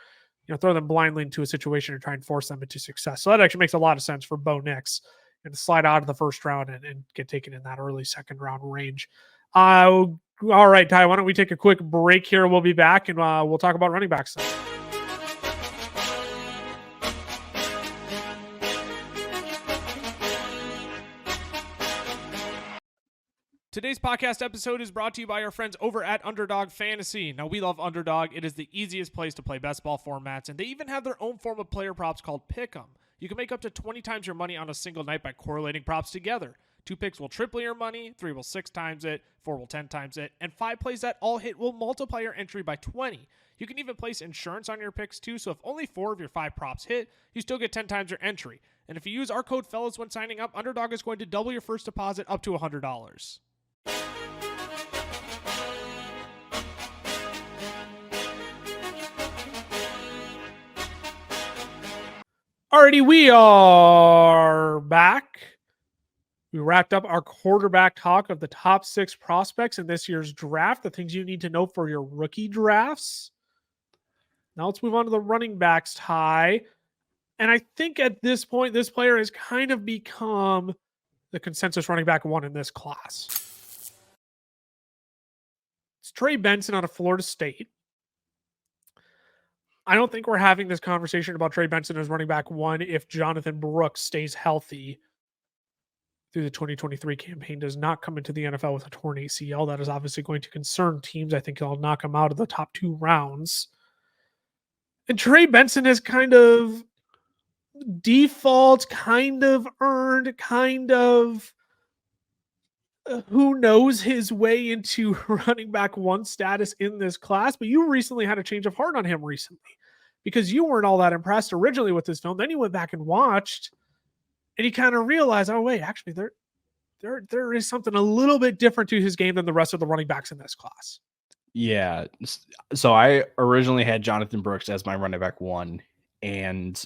throw them blindly into a situation and try and force them into success? So that actually makes a lot of sense for Bo Nix and to slide out of the first round and get taken in that early second round range. All right, Ty, why don't we take a quick break here? We'll be back and we'll talk about running backs. Today's podcast episode is brought to you by our friends over at Underdog Fantasy. Now, we love Underdog. It is the easiest place to play best ball formats, and they even have their own form of player props called Pick'em. You can make up to 20 times your money on a single night by correlating props together. 2 picks will triple your money, 3 will 6 times it, 4 will 10 times it, and 5 plays that all hit will multiply your entry by 20. You can even place insurance on your picks too, so if only 4 of your 5 props hit, you still get 10 times your entry. And if you use our code FELLAS when signing up, Underdog is going to double your first deposit up to $100. Alrighty, we are back. We wrapped up our quarterback talk of the top 6 prospects in this year's draft, the things you need to know for your rookie drafts. Now let's move on to the running backs, Ty. And I think at this point, this player has kind of become the consensus running back 1 in this class. It's Trey Benson out of Florida State. I don't think we're having this conversation about Trey Benson as running back 1 if Jonathan Brooks stays healthy through the 2023 campaign, does not come into the NFL with a torn ACL. That is obviously going to concern teams. I think he'll knock him out of the top 2 rounds. And Trey Benson has kind of default, kind of earned, kind of who knows his way into running back 1 status in this class. But you recently had a change of heart on him recently because you weren't all that impressed originally with this film. Then you went back and watched and you kind of realized, oh wait, actually there is something a little bit different to his game than the rest of the running backs in this class. Yeah. So I originally had Jonathan Brooks as my running back 1, and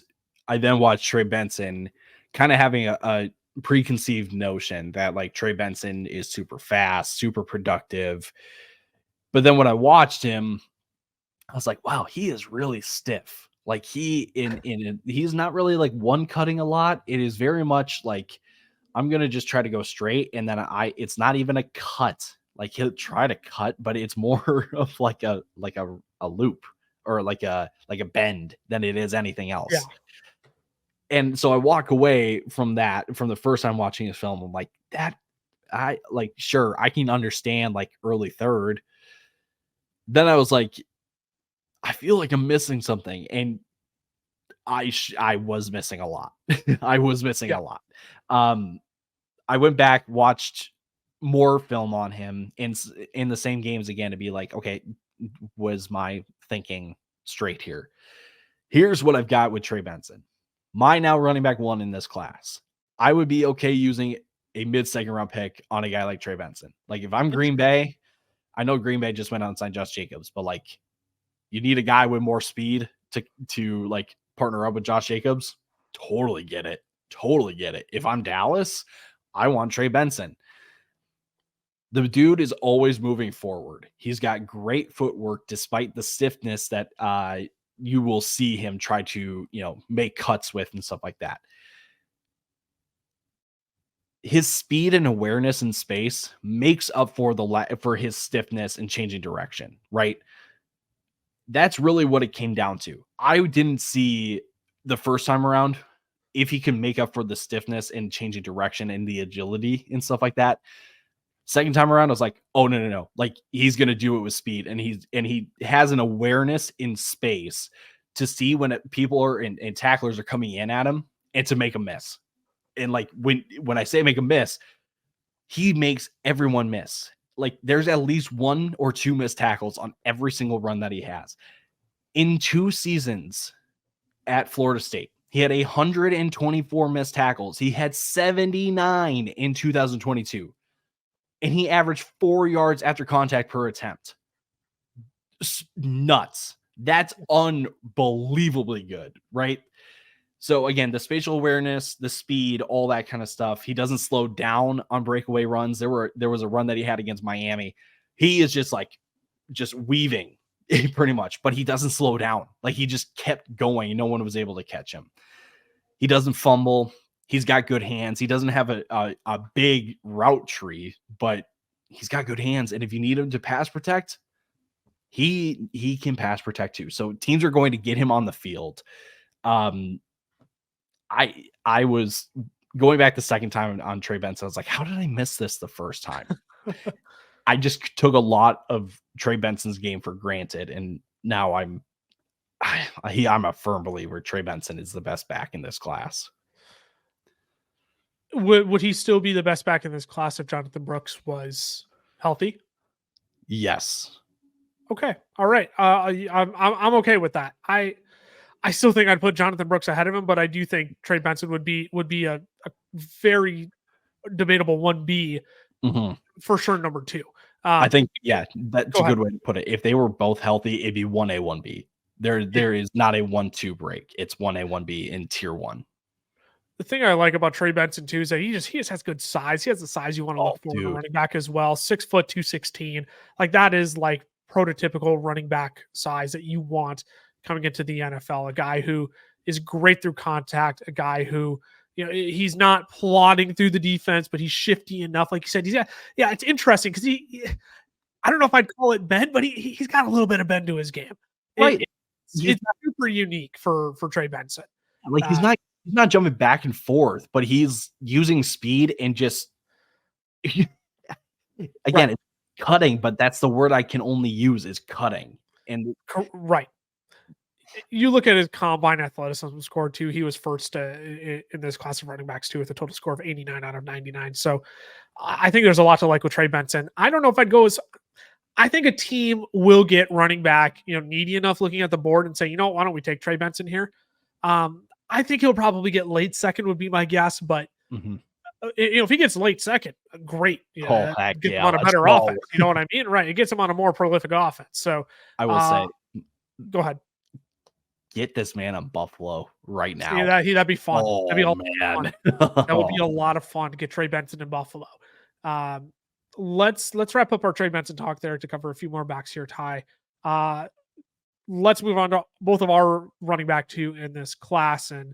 I then watched Trey Benson kind of having a preconceived notion that like Trey Benson is super fast, super productive. But then when I watched him, I was like, wow, he is really stiff. Like he's not really like one cutting a lot. It is very much like I'm gonna just try to go straight, and then it's not even a cut. Like he'll try to cut, but it's more of like a loop or like a bend than it is anything else. Yeah. And so I walk away from the first time watching this film. I'm like, sure, I can understand like early third. Then I was like, I feel like I'm missing something. And I was missing a lot. I was missing a lot. I went back, watched more film on him in the same games again to be like, okay, was my thinking straight here? Here's what I've got with Trey Benson. My now running back 1 in this class. I would be okay using a mid-second round pick on a guy like Trey Benson. Like if I'm Green Bay, I know Green Bay just went out and signed Josh Jacobs, but like you need a guy with more speed to like partner up with Josh Jacobs. Totally get it. Totally get it. If I'm Dallas, I want Trey Benson. The dude is always moving forward. He's got great footwork despite the stiffness that you will see him try to, make cuts with and stuff like that. His speed and awareness in space makes up for his stiffness and changing direction, right? That's really what it came down to. I didn't see the first time around if he can make up for the stiffness and changing direction and the agility and stuff like that. Second time around, I was like, oh, no. Like he's going to do it with speed. And he has an awareness in space to see when people are and tacklers are coming in at him and to make a miss. And like, when I say make a miss, he makes everyone miss. Like there's at least 1 or 2 missed tackles on every single run that he has. In 2 seasons at Florida State, he had 124 missed tackles. He had 79 in 2022. And he averaged 4 yards after contact per attempt. Nuts. That's unbelievably good, right? So again, the spatial awareness, the speed, all that kind of stuff. He doesn't slow down on breakaway runs. There was a run that he had against Miami. He is just weaving pretty much, but he doesn't slow down. Like he just kept going. No one was able to catch him. He doesn't fumble. He's got good hands. He doesn't have a big route tree, but he's got good hands. And if you need him to pass protect, he can pass protect too. So teams are going to get him on the field. I was going back the second time on Trey Benson. I was like, how did I miss this the first time? I just took a lot of Trey Benson's game for granted. And now I'm a firm believer Trey Benson is the best back in this class. Would he still be the best back in this class if Jonathan Brooks was healthy? Yes. Okay. All right. I'm okay with that. I still think I'd put Jonathan Brooks ahead of him, but I do think Trey Benson would be a very debatable 1B for sure. Number 2. I think, that's a good way to put it. If they were both healthy, it'd be 1A, 1B. There is not a 1-2 break. It's 1A, 1B in tier 1. The thing I like about Trey Benson too is that he just has good size. He has the size you want to look for in a running back as well. 6 foot 216. Like that is like prototypical running back size that you want coming into the NFL. A guy who is great through contact. A guy who, he's not plodding through the defense, but he's shifty enough. Like you said, it's interesting because I don't know if I'd call it bend, but he's got a little bit of bend to his game. Right. It's super unique for Trey Benson. Like he's not jumping back and forth, but he's using speed and just again, it's cutting, but that's the word I can only use is cutting. And right. You look at his combine athleticism score too. He was first in this class of running backs too with a total score of 89 out of 99. So I think there's a lot to like with Trey Benson. I don't know if I'd go as I think a team will get running back, needy enough looking at the board and say, why don't we take Trey Benson here? I think he'll probably get late second would be my guess, but if he gets late second, great. Gets him on a better offense. You know what I mean? Right. It gets him on a more prolific offense. So I will say, go ahead. Get this man on Buffalo right now. See, that'd be fun. Oh, that'd be a man. Fun. That would be a lot of fun to get Trey Benson in Buffalo. Let's wrap up our Trey Benson talk there to cover a few more backs here, Ty. Let's move on to both of our running back 2 in this class. And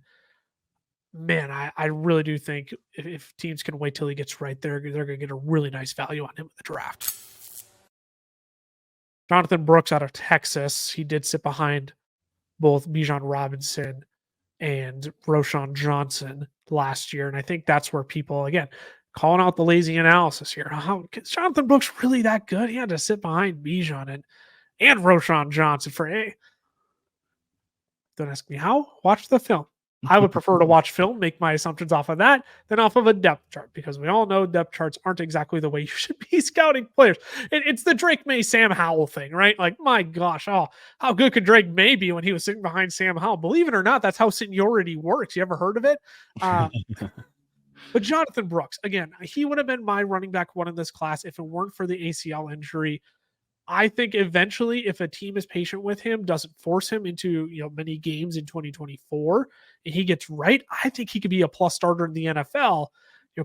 man, I really do think if teams can wait till he gets right there, they're going to get a really nice value on him in the draft. Jonathan Brooks out of Texas, he did sit behind both Bijan Robinson and Roschon Johnson last year. And I think that's where people, again, calling out the lazy analysis here. How is Jonathan Brooks really that good? He had to sit behind Bijan and Roschon Johnson for don't ask me how. Watch the film. I would prefer to watch film, make my assumptions off of that than off of a depth chart, because we all know depth charts aren't exactly the way you should be scouting players. It's the Drake Maye, Sam Howell thing, right? Like, my gosh, how good could Drake Maye be when he was sitting behind Sam Howell? Believe it or not, that's how seniority works. You ever heard of it? But Jonathan Brooks, again, he would have been my running back one in this class if it weren't for the ACL injury. I think eventually, if a team is patient with him, doesn't force him into many games in 2024, and he gets right, I think he could be a plus starter in the NFL.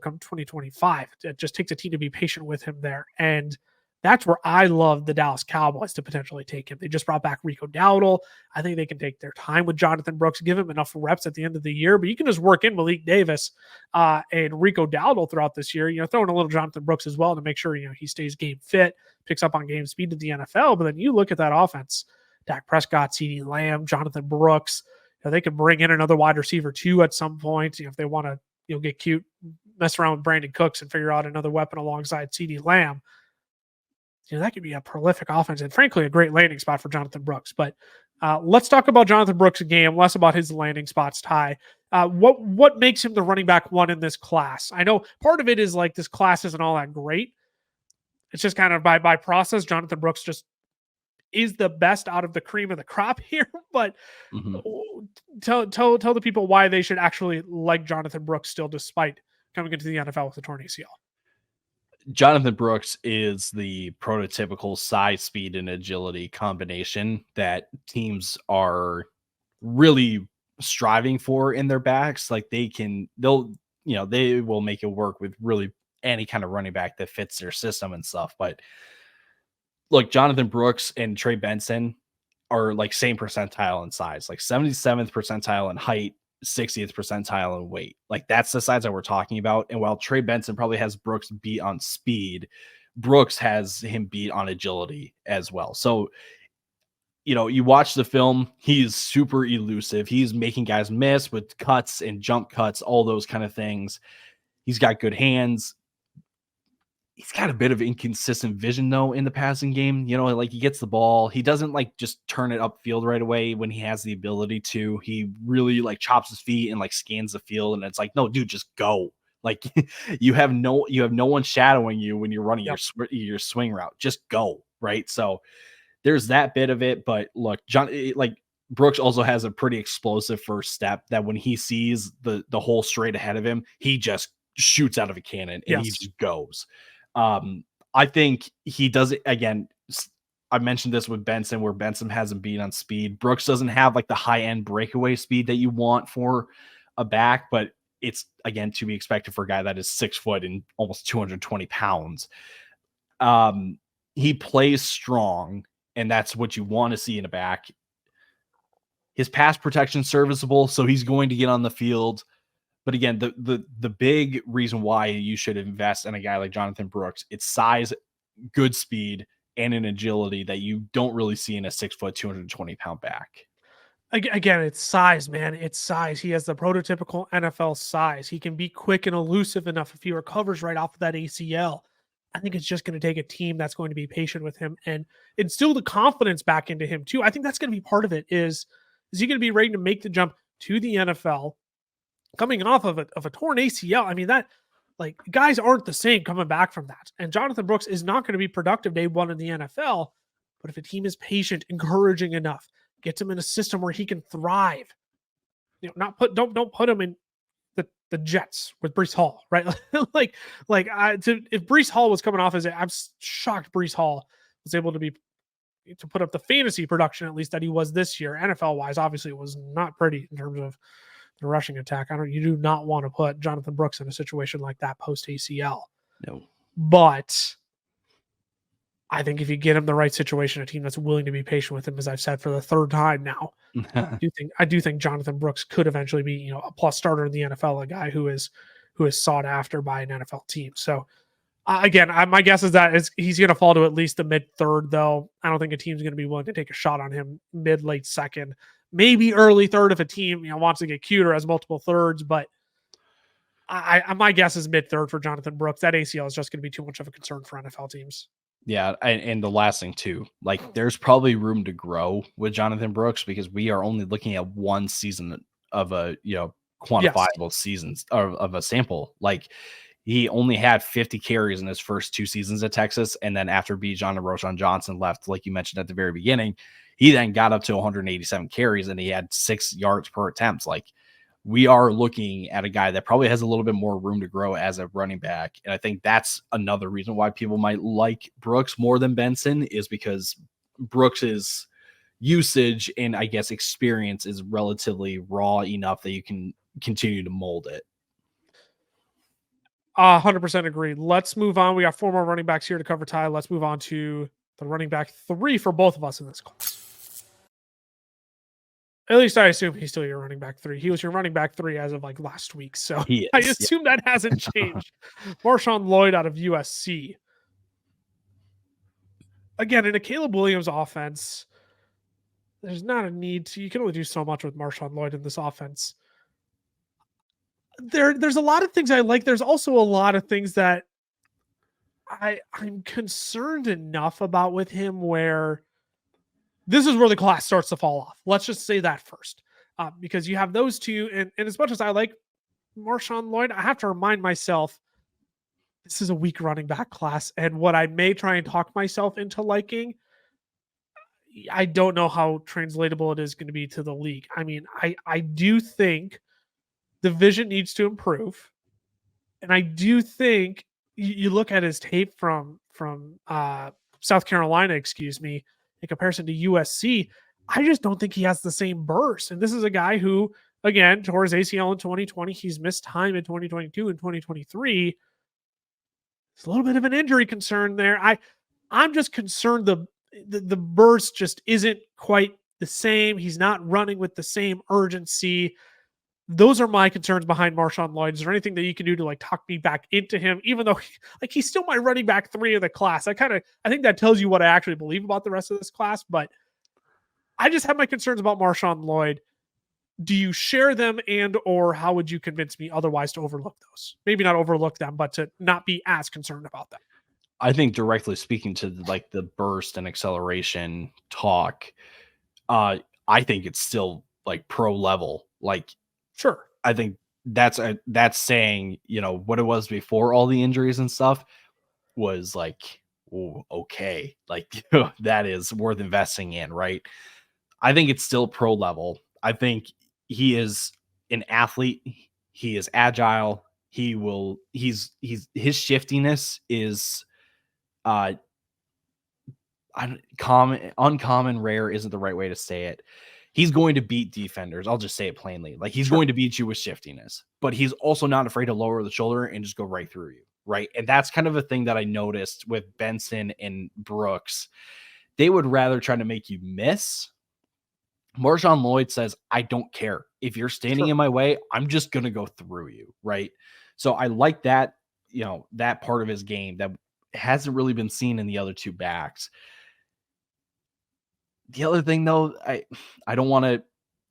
Come 2025, it just takes a team to be patient with him there, and that's where I love the Dallas Cowboys to potentially take him. They just brought back Rico Dowdle. I think they can take their time with Jonathan Brooks, give him enough reps at the end of the year, but you can just work in Malik Davis and Rico Dowdle throughout this year. Throwing a little Jonathan Brooks as well to make sure he stays game fit, picks up on game speed to the NFL. But then you look at that offense: Dak Prescott, CeeDee Lamb, Jonathan Brooks. They could bring in another wide receiver too at some point if they want to get cute, mess around with Brandon Cooks and figure out another weapon alongside CeeDee Lamb. That could be a prolific offense and, frankly, a great landing spot for Jonathan Brooks. But let's talk about Jonathan Brooks' game, less about his landing spots, Ty. What makes him the running back one in this class? I know part of it is like this class isn't all that great. It's just kind of by process. Jonathan Brooks just is the best out of the cream of the crop here. But tell the people why they should actually like Jonathan Brooks still, despite coming into the NFL with a torn ACL. Jonathan Brooks is the prototypical size, speed, and agility combination that teams are really striving for in their backs. Like they will make it work with really any kind of running back that fits their system and stuff. But look, Jonathan Brooks and Trey Benson are like same percentile in size, like 77th percentile in height, 60th percentile in weight. Like that's the size that we're talking about. And while Trey Benson probably has Brooks beat on speed, Brooks has him beat on agility as well. So, you watch the film, he's super elusive. He's making guys miss with cuts and jump cuts, all those kind of things. He's got good hands. He's got a bit of inconsistent vision though in the passing game. Like he gets the ball. He doesn't like just turn it upfield right away when he has the ability to. He really like chops his feet and like scans the field. And it's like, no, dude, just go. Like you have no one shadowing you when you're running your swing route. Just go. Right. So there's that bit of it. But look, Brooks also has a pretty explosive first step that when he sees the hole straight ahead of him, he just shoots out of a cannon and he just goes. I think he does it again. I mentioned this with Benson, where Benson hasn't been on speed. Brooks doesn't have like the high end breakaway speed that you want for a back, but it's again to be expected for a guy that is 6 foot and almost 220 pounds. He plays strong, and that's what you want to see in a back. His pass protection serviceable, so he's going to get on the field. But again, the big reason why you should invest in a guy like Jonathan Brooks, it's size, good speed, and an agility that you don't really see in a 6 foot, 220 pound back. Again, it's size, man. It's size. He has the prototypical NFL size. He can be quick and elusive enough if he recovers right off of that ACL. I think it's just going to take a team that's going to be patient with him and instill the confidence back into him too. I think that's going to be part of it. Is he going to be ready to make the jump to the NFL? Coming off of a torn ACL, I mean, that like guys aren't the same coming back from that. And Jonathan Brooks is not going to be productive day one in the NFL. But if a team is patient, encouraging enough, gets him in a system where he can thrive, don't put him in the Jets with Breece Hall, right? if Breece Hall was coming off I'm shocked Breece Hall was able to put up the fantasy production at least that he was this year. NFL wise, obviously it was not pretty in terms of the rushing attack. You do not want to put Jonathan Brooks in a situation like that post ACL. No. But I think if you get him the right situation, a team that's willing to be patient with him, as I've said for the third time now, I do think Jonathan Brooks could eventually be, a plus starter in the NFL, a guy who is sought after by an NFL team. So My guess is that he's going to fall to at least the mid third, though. I don't think a team's going to be willing to take a shot on him mid late second, maybe early third if a team wants to get cute or has multiple thirds. But my guess is mid third for Jonathan Brooks. That ACL is just going to be too much of a concern for NFL teams. Yeah, and the last thing too, like there's probably room to grow with Jonathan Brooks because we are only looking at one season of a quantifiable seasons of a sample. Like he only had 50 carries in his first 2 seasons at Texas, and then after Bijan and Roschon Johnson left, like you mentioned at the very beginning, he then got up to 187 carries and he had 6 yards per attempt. Like we are looking at a guy that probably has a little bit more room to grow as a running back. And I think that's another reason why people might like Brooks more than Benson, is because Brooks's usage and I guess experience is relatively raw enough that you can continue to mold it. 100% agree. Let's move on. We got 4 more running backs here to cover, Ty. Let's move on to the running back 3 for both of us in this class. At least I assume he's still your running back 3. He was your running back 3 as of like last week. So I assume that hasn't changed. Marshawn Lloyd out of USC. Again, in a Caleb Williams offense, there's not a need to, you can only do so much with Marshawn Lloyd in this offense. There's a lot of things I like. There's also a lot of things that I'm concerned enough about with him where this is where the class starts to fall off. Let's just say that first. Because you have those two, and as much as I like Marshawn Lloyd, I have to remind myself this is a weak running back class, and what I may try and talk myself into liking, I don't know how translatable it is going to be to the league. I mean, I do think the vision needs to improve, and I do think you look at his tape from South Carolina, in comparison to USC, I just don't think he has the same burst. And this is a guy who, again, tore his ACL in 2020. He's missed time in 2022 and 2023. It's a little bit of an injury concern there. I'm just concerned the burst just isn't quite the same. He's not running with the same urgency. Those are my concerns behind Marshawn Lloyd. Is there anything that you can do to like talk me back into him, even though he's still my running back 3 of the class? I think that tells you what I actually believe about the rest of this class, but I just have my concerns about Marshawn Lloyd. Do you share them, and or how would you convince me otherwise to overlook those? Maybe not overlook them, but to not be as concerned about them. I think directly speaking to like the burst and acceleration talk, I think it's still like pro level. Like, sure, I think that's saying, what it was before all the injuries and stuff was like, ooh, okay, like that is worth investing in, right? I think it's still pro level. I think he is an athlete. He is agile. His shiftiness is uncommon, rare isn't the right way to say it. He's going to beat defenders. I'll just say it plainly. Like he's going to beat you with shiftiness, but he's also not afraid to lower the shoulder and just go right through you. Right. And that's kind of a thing that I noticed with Benson and Brooks. They would rather try to make you miss. Marshawn Lloyd says, I don't care. If you're standing in my way, I'm just going to go through you. Right. So I like that, that part of his game that hasn't really been seen in the other 2 backs. The other thing, though, I don't want to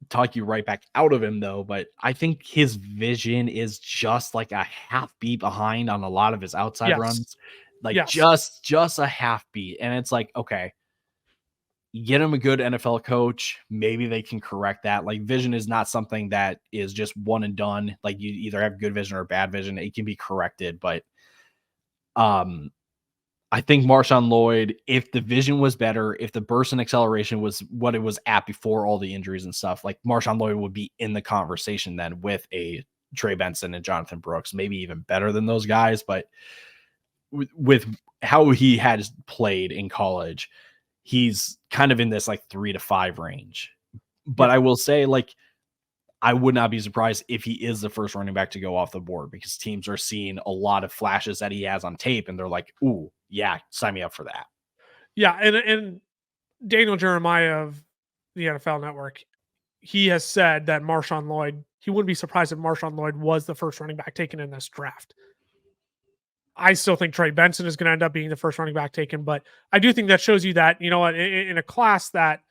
talk you right back out of him, though, but I think his vision is just like a half beat behind on a lot of his outside runs. Like just a half beat. And it's like, okay, you get him a good NFL coach. Maybe they can correct that. Like vision is not something that is just one and done. Like you either have good vision or bad vision. It can be corrected. But I think Marshawn Lloyd, if the vision was better, if the burst and acceleration was what it was at before all the injuries and stuff, like Marshawn Lloyd would be in the conversation then with a Trey Benson and Jonathan Brooks, maybe even better than those guys. But with how he has played in college, he's kind of in this like 3 to 5 range. But I will say, like, I would not be surprised if he is the first running back to go off the board because teams are seeing a lot of flashes that he has on tape and they're like, ooh, yeah, sign me up for that. Yeah. And Daniel Jeremiah of the NFL Network, he has said that Marshawn Lloyd, he wouldn't be surprised if Marshawn Lloyd was the first running back taken in this draft. I still think Trey Benson is going to end up being the first running back taken, but I do think that shows you that, you know what, in a class that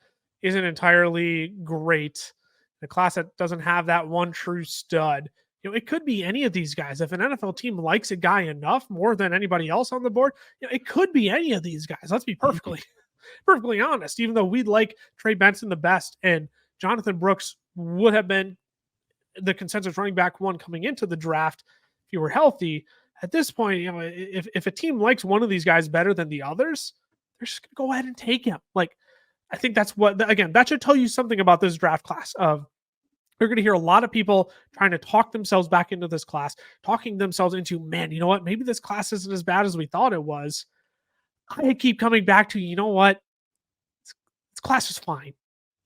isn't entirely great, a class that doesn't have that one true stud, you know, it could be any of these guys. If an NFL team likes a guy enough more than anybody else on the board, you know, it could be any of these guys. Let's be perfectly honest, even though we'd like Trey Benson the best and Jonathan Brooks would have been the consensus running back one coming into the draft if you were healthy. At this point, you know, if a team likes one of these guys better than the others, they're just going to go ahead and take him. Like, I think that's what, again, that should tell you something about this draft class of, you're going to hear a lot of people trying to talk themselves back into this class, talking themselves into, man, you know what? Maybe this class isn't as bad as we thought it was. I keep coming back to, you know what? This class is fine.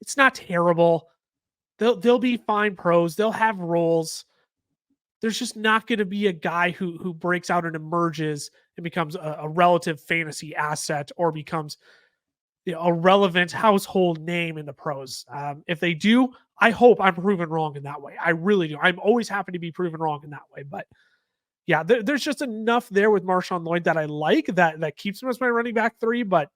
It's not terrible. They'll be fine pros. They'll have roles. There's just not going to be a guy who breaks out and emerges and becomes a relative fantasy asset or becomes, you know, a relevant household name in the pros. If they do, I hope I'm proven wrong in that way. I really do. I'm always happy to be proven wrong in that way. But yeah, there's just enough there with Marshawn Lloyd that I like that keeps him as my running back 3. But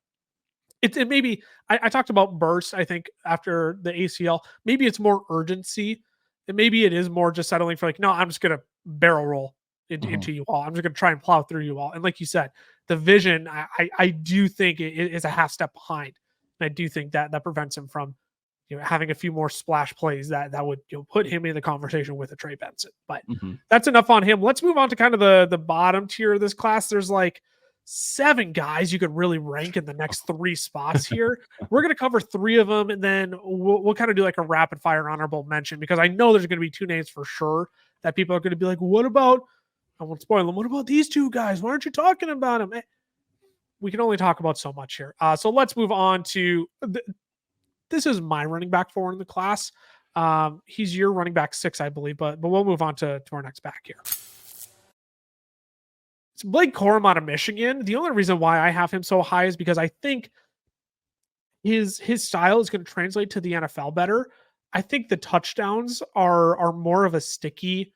it maybe I talked about burst, I think, after the ACL. Maybe it's more urgency. And maybe it is more just settling for like, no, I'm just going to barrel roll into you all. I'm just going to try and plow through you all. And like you said, the vision, I do think it is a half step behind. And I do think that prevents him from, you know, having a few more splash plays that would, you know, put him in the conversation with a Trey Benson. But that's enough on him. Let's move on to kind of the bottom tier of this class. There's like 7 guys you could really rank in the next 3 spots here. We're going to cover 3 of them, and then we'll kind of do like a rapid fire honorable mention, because I know there's going to be 2 names for sure that people are going to be like, what about, I won't spoil them, what about these 2 guys? Why aren't you talking about them? We can only talk about so much here. So let's move on to, this is my running back 4 in the class. He's your running back 6, I believe, but we'll move on to our next back here. It's Blake Corum out of Michigan. The only reason why I have him so high is because I think his style is going to translate to the NFL better. I think the touchdowns are more of a sticky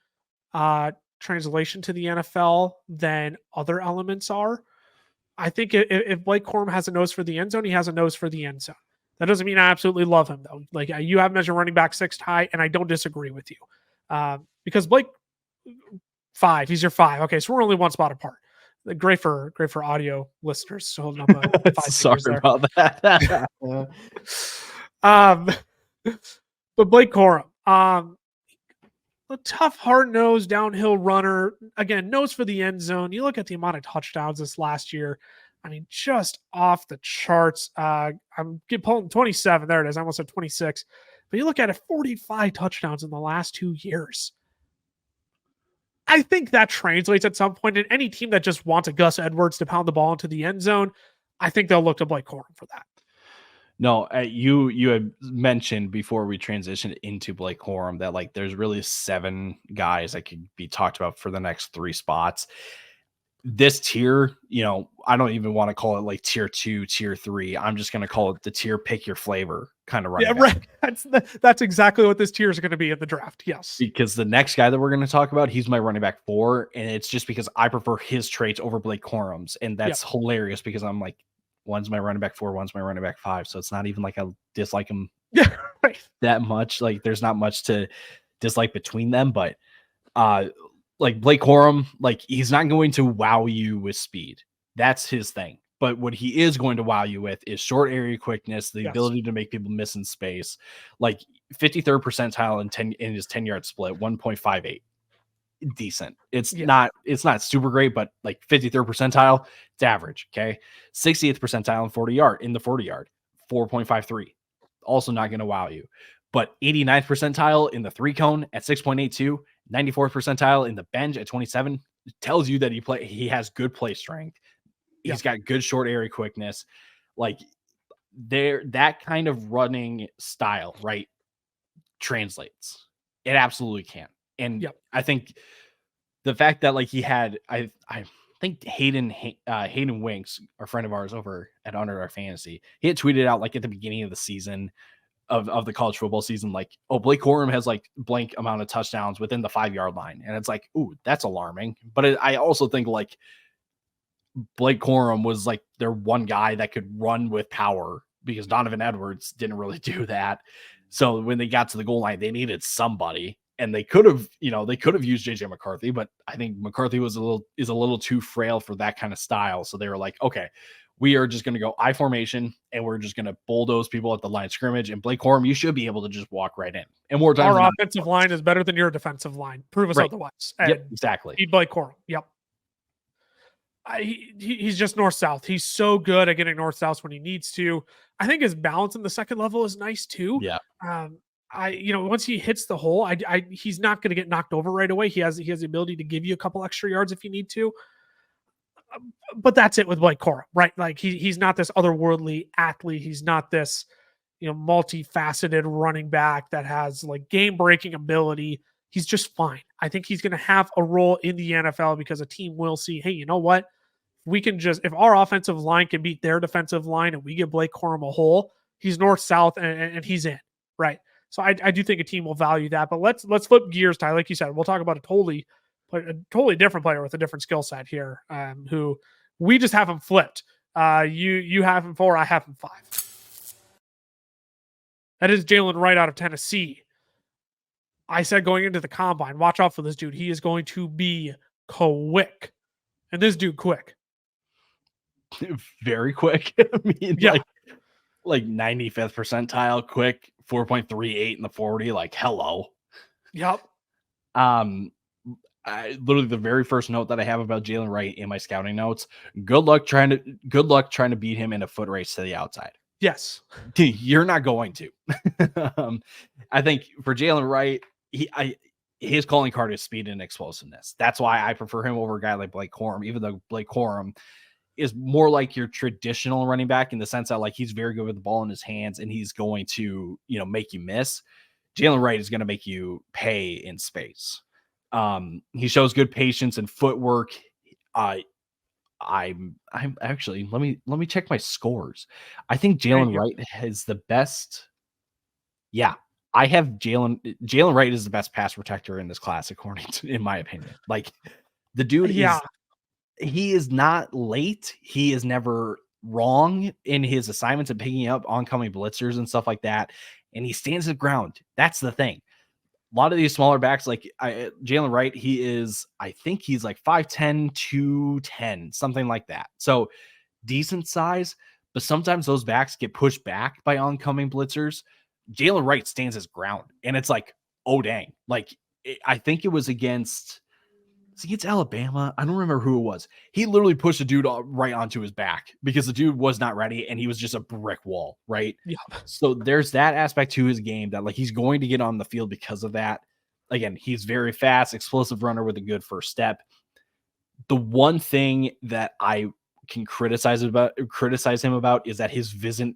translation to the NFL than other elements are. I think if Blake Corum has a nose for the end zone, he has a nose for the end zone. That doesn't mean I absolutely love him, though. Like, you have him as your running back 6 high, and I don't disagree with you. Because Blake 5, he's your 5. Okay, so we're only 1 spot apart. Great for audio listeners. So holding up a 5 Sorry there. about that. But Blake Corum, a tough, hard-nosed downhill runner. Again, nose for the end zone. You look at the amount of touchdowns this last year. I mean, just off the charts. I'm pulling 27. There it is. I almost said 26. But you look at it, 45 touchdowns in the last 2 years. I think that translates at some point. And any team that just wants a Gus Edwards to pound the ball into the end zone, I think they'll look to Blake Corum for that. No, you had mentioned before we transitioned into Blake Corum that like there's really 7 guys that could be talked about for the next 3 spots. This tier, you know, I don't even want to call it like tier 2, tier 3. I'm just going to call it the tier pick your flavor kind of running back. Right. That's exactly what this tier is going to be in the draft. Yes. Because the next guy that we're going to talk about, he's my running back 4, and it's just because I prefer his traits over Blake Corum's, and that's hilarious because I'm like, one's my running back 4, one's my running back 5, so it's not even like I dislike him that much. Like, there's not much to dislike between them, but like Blake Corum, like he's not going to wow you with speed. That's his thing. But what he is going to wow you with is short area quickness, the ability to make people miss in space. Like 53rd percentile in his 10-yard split, 1.58. Decent. It's not super great, but like 53rd percentile, it's average. Okay. 60th percentile in the 40-yard, 4.53. Also not going to wow you. But 89th percentile in the 3-cone at 6.82, 94th percentile in the bench at 27 tells you that he has good play strength. He's got good short area quickness. Like that kind of running style, right, translates. It absolutely can. And I think the fact that like he had, I think Hayden Winks, a friend of ours over at Underdog Fantasy, he had tweeted out like at the beginning of the season of the college football season, like, oh, Blake Corum has like blank amount of touchdowns within the 5-yard line. And it's like, ooh, that's alarming. But I also think like Blake Corum was like their one guy that could run with power because Donovan Edwards didn't really do that. So when they got to the goal line, they needed somebody, and they could have used JJ McCarthy, but I think McCarthy is a little too frail for that kind of style. So they were like, okay, we are just going to go I formation, and we're just going to bulldoze people at the line of scrimmage. And Blake Corum, you should be able to just walk right in. And more times, our offensive line is better than your defensive line. Prove us otherwise. Yep, exactly. Beat Blake Corum. Yep. He's just north-south. He's so good at getting north-south when he needs to. I think his balance in the second level is nice too. Yeah. Once he hits the hole, he's not going to get knocked over right away. He has the ability to give you a couple extra yards if you need to. But that's it with Blake Corum, right? Like he's not this otherworldly athlete. He's not this, multifaceted running back that has like game-breaking ability. He's just fine. I think he's going to have a role in the NFL because a team will see, hey, you know what? If our offensive line can beat their defensive line and we give Blake Corum a hole, he's north-south and he's in, right? So I do think a team will value that. But let's flip gears, Ty. Like you said, we'll talk about a totally different player with a different skill set here, who we just have him flipped. You have him 4, I have him 5. That is Jaylen Wright out of Tennessee. I said going into the combine, watch out for this dude. He is going to be quick. And this dude quick. Very quick. I mean, yeah. like 95th percentile quick, 4.38 in the 40. Like, hello. Yep. Literally the very first note that I have about Jaylen Wright in my scouting notes, good luck trying to beat him in a foot race to the outside. Yes. You're not going to. I think for Jaylen Wright, his calling card is speed and explosiveness. That's why I prefer him over a guy like Blake Corum, even though Blake Corum is more like your traditional running back in the sense that like he's very good with the ball in his hands and he's going to, make you miss. Jaylen Wright is going to make you pay in space. He shows good patience and footwork. I'm actually, let me check my scores. I think Jaylen Wright has the best. Yeah, I have Jaylen Wright is the best pass protector in this class, according to, in my opinion. Like the dude he is not late. He is never wrong in his assignments and picking up oncoming blitzers and stuff like that. And he stands his ground. That's the thing. A lot of these smaller backs, like Jaylen Wright, I think he's like 5'10", 210, something like that. So decent size, but sometimes those backs get pushed back by oncoming blitzers. Jaylen Wright stands his ground, and it's like, oh, dang. Like, I think it was against Alabama. I don't remember who it was. He literally pushed a dude right onto his back because the dude was not ready and he was just a brick wall, right? Yeah. So there's that aspect to his game that like he's going to get on the field because of that. Again, he's very fast, explosive runner with a good first step. The one thing that I can criticize him about is that his vision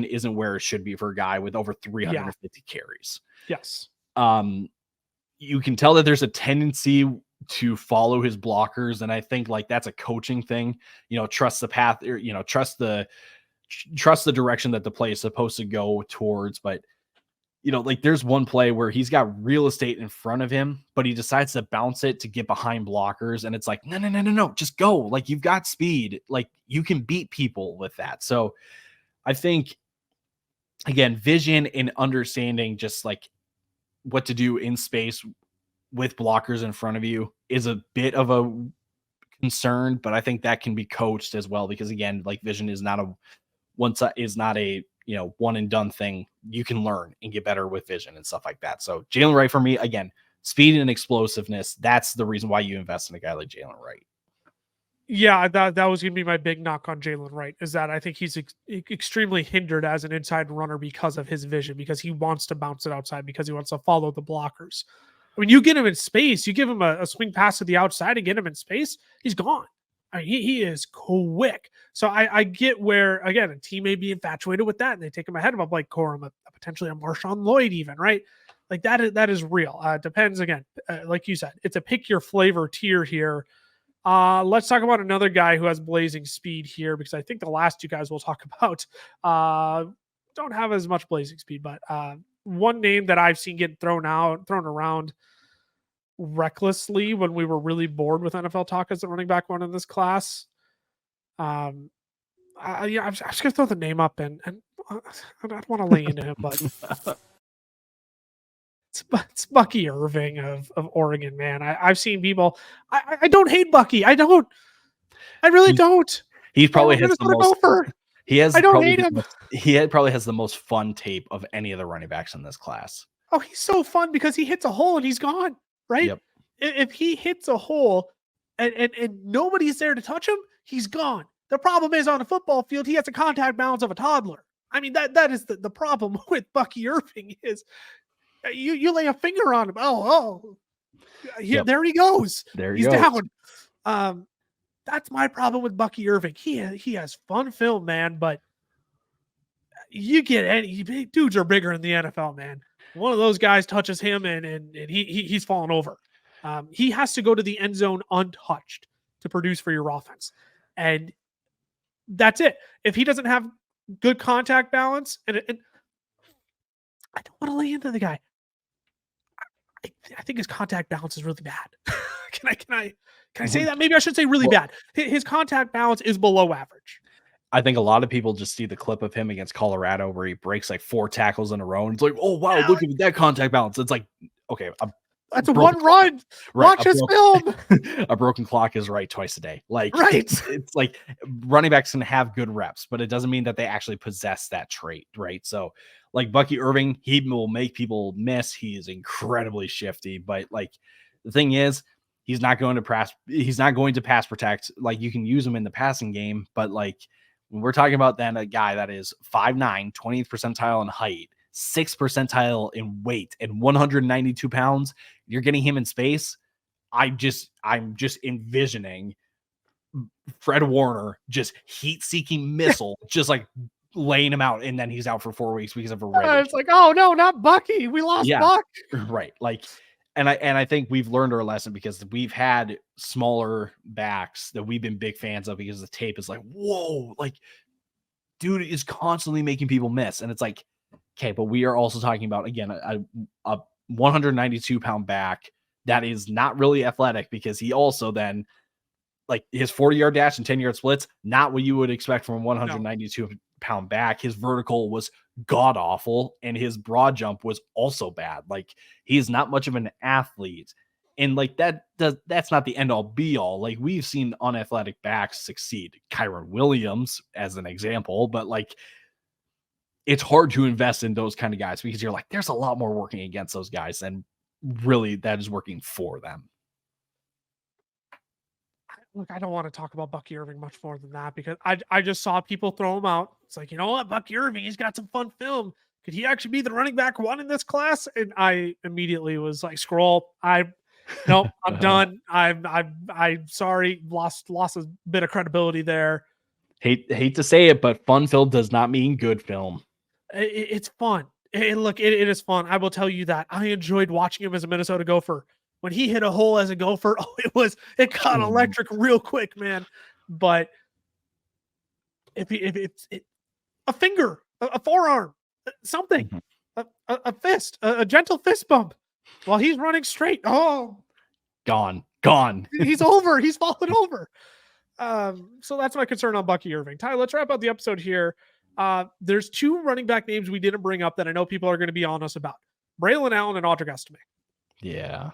isn't where it should be for a guy with over 350 carries. Yes. You can tell that there's a tendency to follow his blockers. And I think like that's a coaching thing, trust the path or, trust the direction that the play is supposed to go towards. But, like there's one play where he's got real estate in front of him, but he decides to bounce it to get behind blockers. And it's like, no, just go. Like you've got speed. Like you can beat people with that. So I think again, vision and understanding just like what to do in space with blockers in front of you is a bit of a concern, but I think that can be coached as well because again, like vision is not a one and done thing. You can learn and get better with vision and stuff like that. So Jaylen Wright for me, again, speed and explosiveness. That's the reason why you invest in a guy like Jaylen Wright. Yeah, that was going to be my big knock on Jaylen Wright is that I think he's extremely hindered as an inside runner because of his vision, because he wants to bounce it outside, because he wants to follow the blockers. I mean, you get him in space, you give him a swing pass to the outside and get him in space, he's gone. I mean, he is quick. So I get where, again, a team may be infatuated with that and they take him ahead of a Blake Corum, potentially a Marshawn Lloyd even, right? Like that is real. Depends, again, like you said, it's a pick your flavor tier here. Let's talk about another guy who has blazing speed here, because I think the last two guys we'll talk about don't have as much blazing speed, but one name that I've seen get thrown around recklessly when we were really bored with NFL talk as the running back one in this class I'm just gonna throw the name up and I don't want to lay into him, but it's Bucky Irving of Oregon, man. I've seen people. I don't hate Bucky. I don't. I really He don't. he probably has the Minnesota most. Gopher. He has I don't probably hate him. probably has the most fun tape of any of the running backs in this class. Oh, he's so fun because he hits a hole and he's gone. Right? Yep. If he hits a hole and nobody's there to touch him, he's gone. The problem is on a football field, he has a contact balance of a toddler. I mean, that is the problem with Bucky Irving is you lay a finger on him. Yep. There he goes. There he He's goes. down. That's my problem with Bucky Irving. He has fun film, man, but you get any dudes are bigger in the NFL, man. One of those guys touches him and he's falling over. He has to go to the end zone untouched to produce for your offense. And that's it. If he doesn't have good contact balance, and I don't want to lay into the guy. I think his contact balance is really bad. Can I say that? Maybe I should say really bad. His contact balance is below average. I think a lot of people just see the clip of him against Colorado where he breaks like 4 tackles in a row, and it's like, oh wow, look at that contact balance. It's like, okay, that's a one run. Right, watch his film. A broken clock is right twice a day. Like, right. It's like running backs can have good reps, but it doesn't mean that they actually possess that trait, right? So, like Bucky Irving, he will make people miss. He is incredibly shifty, but like the thing is, he's not going to pass protect. Like you can use him in the passing game, but like when we're talking about then a guy that is 5'9", 20th percentile in height, 6th percentile in weight, and 192 pounds, you're getting him in space. I'm just envisioning Fred Warner just heat-seeking missile, just like laying him out, and then he's out for 4 weeks because of a red. It's like, oh no, not Bucky. We lost Buck. Right. Like, and I think we've learned our lesson because we've had smaller backs that we've been big fans of because the tape is like, whoa, like dude is constantly making people miss. And it's like, okay, but we are also talking about, again, a 192 pound back that is not really athletic because he also then like his 40-yard dash and 10-yard splits, not what you would expect from a 192 pound back. His vertical was god awful and his broad jump was also bad. Like he is not much of an athlete. And like that's not the end all be all. Like we've seen unathletic backs succeed. Kyron Williams as an example, but like it's hard to invest in those kind of guys because you're like, there's a lot more working against those guys and really that is working for them. Look, I don't want to talk about Bucky Irving much more than that because I just saw people throw him out. It's like, you know what, Bucky Irving, he's got some fun film. Could he actually be the running back one in this class? And I immediately was like, scroll. Nope, I'm done. I'm sorry, lost a bit of credibility there. Hate to say it, but fun film does not mean good film. It's fun. Look, it is fun. I will tell you that. I enjoyed watching him as a Minnesota Gopher. When he hit a hole as a Gopher, it got electric real quick, man. But if it's a finger, a forearm, something, a fist, a gentle fist bump while he's running straight. Oh, gone. He's over. He's fallen over. So that's my concern on Bucky Irving. Ty, let's wrap up the episode here. There's 2 running back names we didn't bring up that I know people are going to be on us about: Braylon Allen and Audric Estime. Yeah.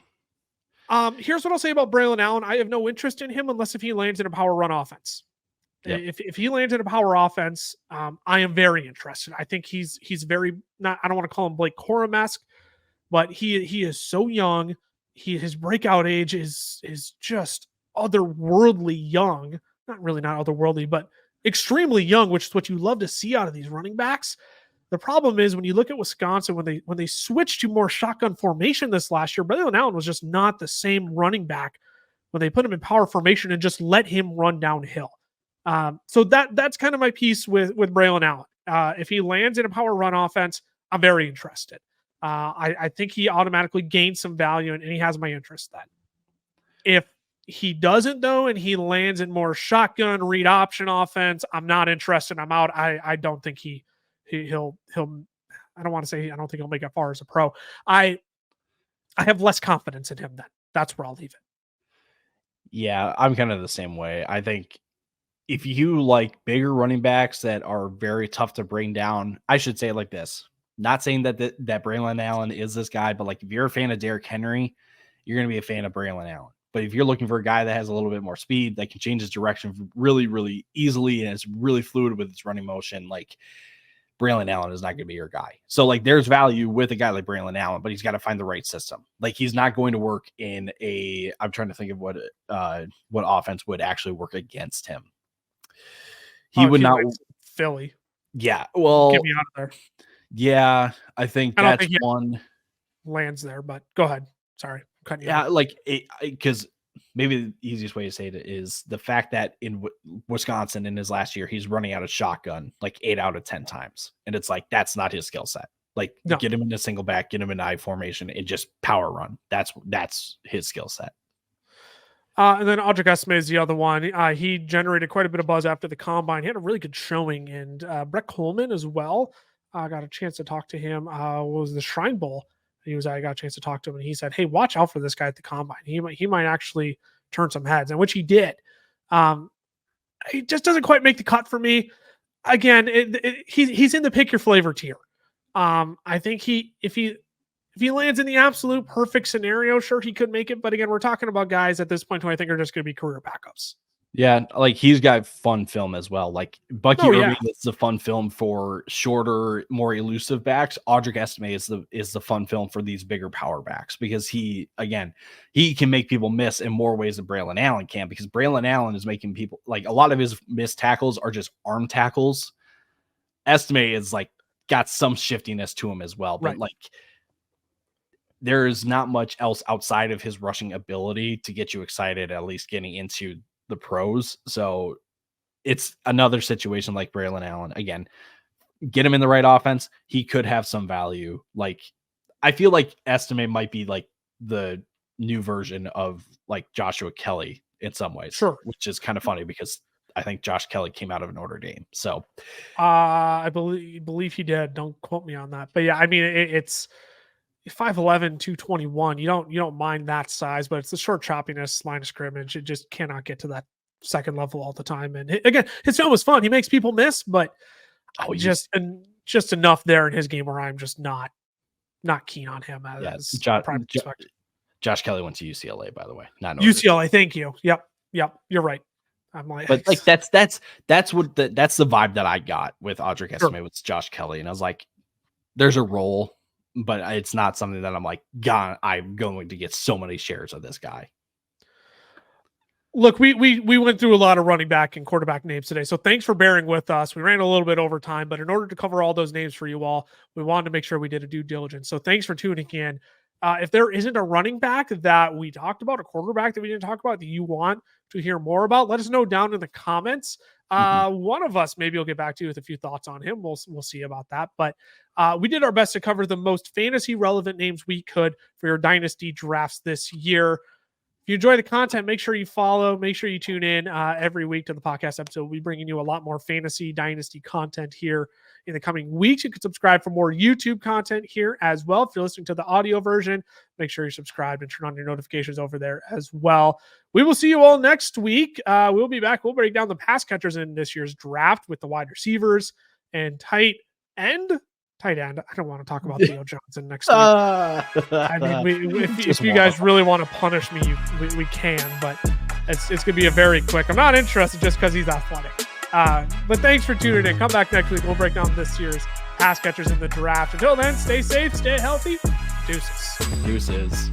Here's what I'll say about Braylon Allen. I have no interest in him unless if he lands in a power run offense. Yep. If he lands in a power offense, I am very interested. I think he's very not. I don't want to call him Blake Corum-esque, but he is so young. His breakout age is just otherworldly young. Not otherworldly, but extremely young, which is what you love to see out of these running backs. The problem is when you look at Wisconsin, when they switched to more shotgun formation this last year, Braylon Allen was just not the same running back when they put him in power formation and just let him run downhill. So that's kind of my piece with Braylon Allen. If he lands in a power run offense, I'm very interested. I think he automatically gains some value and he has my interest then. If he doesn't though, and he lands in more shotgun read option offense, I'm not interested. I'm out. I don't think he'll I don't want to say I don't think he'll make it far as a pro. I have less confidence in him then. That's where I'll leave it. Yeah, I'm kind of the same way. I think if you like bigger running backs that are very tough to bring down, I should say it like this. Not saying that that Braylon Allen is this guy, but like if you're a fan of Derrick Henry, you're going to be a fan of Braylon Allen. But if you're looking for a guy that has a little bit more speed, that can change his direction really, really easily, and is really fluid with its running motion, like Braylon Allen is not going to be your guy. So like there's value with a guy like Braylon Allen, but he's got to find the right system. Like he's not going to work in I'm trying to think of what offense would actually work against him. He would not. Philly. Yeah. Well, get me out of there. Yeah. I think that's one lands there, but go ahead. Sorry. Yeah. Like, because maybe the easiest way to say it is the fact that in Wisconsin in his last year, he's running out of shotgun like 8 out of 10 times. And it's like, that's not his skill set. Like get him in a single back, get him in I formation and just power run. That's his skill set. And then Audric Estime is the other one. He generated quite a bit of buzz after the combine. He had a really good showing. And Brett Coleman as well. I got a chance to talk to him. Was the Shrine Bowl. I got a chance to talk to him, and he said, "Hey, watch out for this guy at the combine. He might actually turn some heads," and which he did. He just doesn't quite make the cut for me. Again, he's in the pick your flavor tier. I think if he lands in the absolute perfect scenario, sure, he could make it. But again, we're talking about guys at this point who I think are just going to be career backups. Yeah, like he's got fun film as well. Like Bucky Irving is the fun film for shorter, more elusive backs. Audric Estime is the fun film for these bigger power backs because he can make people miss in more ways than Braylon Allen can, because Braylon Allen is making people, like, a lot of his missed tackles are just arm tackles. Estime is like got some shiftiness to him as well, but like there is not much else outside of his rushing ability to get you excited, at least getting into the pros. So it's another situation like Braylon Allen. Again, get him in the right offense, he could have some value. Like I feel like Estime might be like the new version of like Joshua Kelly in some ways, sure, which is kind of funny because I think Josh Kelly came out of Notre Dame. So I believe he did. Don't quote me on that, but yeah, I mean it's 5'11", 221. You don't mind that size, but it's the short choppiness, line of scrimmage. It just cannot get to that second level all the time. And again, his film was fun. He makes people miss, but just enough there in his game where I'm just not keen on him as Josh Kelly went to UCLA, by the way. Not UCLA. Thank you. Yep. You're right. I'm like, but like that's the vibe that I got with Audric Estime with Josh Kelly, and I was like, there's a role, but it's not something that I'm like, God, I'm going to get so many shares of this guy. Look, we went through a lot of running back and quarterback names today, so thanks for bearing with us. We ran a little bit over time, but in order to cover all those names for you all, we wanted to make sure we did a due diligence. So thanks for tuning in. If there isn't a running back that we talked about, a quarterback that we didn't talk about that you want to hear more about, let us know down in the comments. One of us maybe will get back to you with a few thoughts on him. We'll see about that. But we did our best to cover the most fantasy relevant names we could for your dynasty drafts this year. If you enjoy the content, make sure you follow, make sure you tune in every week to the podcast episode. We'll be bringing you a lot more fantasy dynasty content here in the coming weeks. You can subscribe for more YouTube content here as well. If you're listening to the audio version, make sure you're subscribed and turn on your notifications over there as well. We will see you all next week. We'll be back. We'll break down the pass catchers in this year's draft with the wide receivers and tight end. I don't want to talk about Theo Johnson next week. I mean, if you guys really want to punish me, we can, but it's going to be a very quick. I'm not interested just because he's athletic. But thanks for tuning in. Come back next week. We'll break down this year's pass catchers in the draft. Until then, stay safe, stay healthy. Deuces.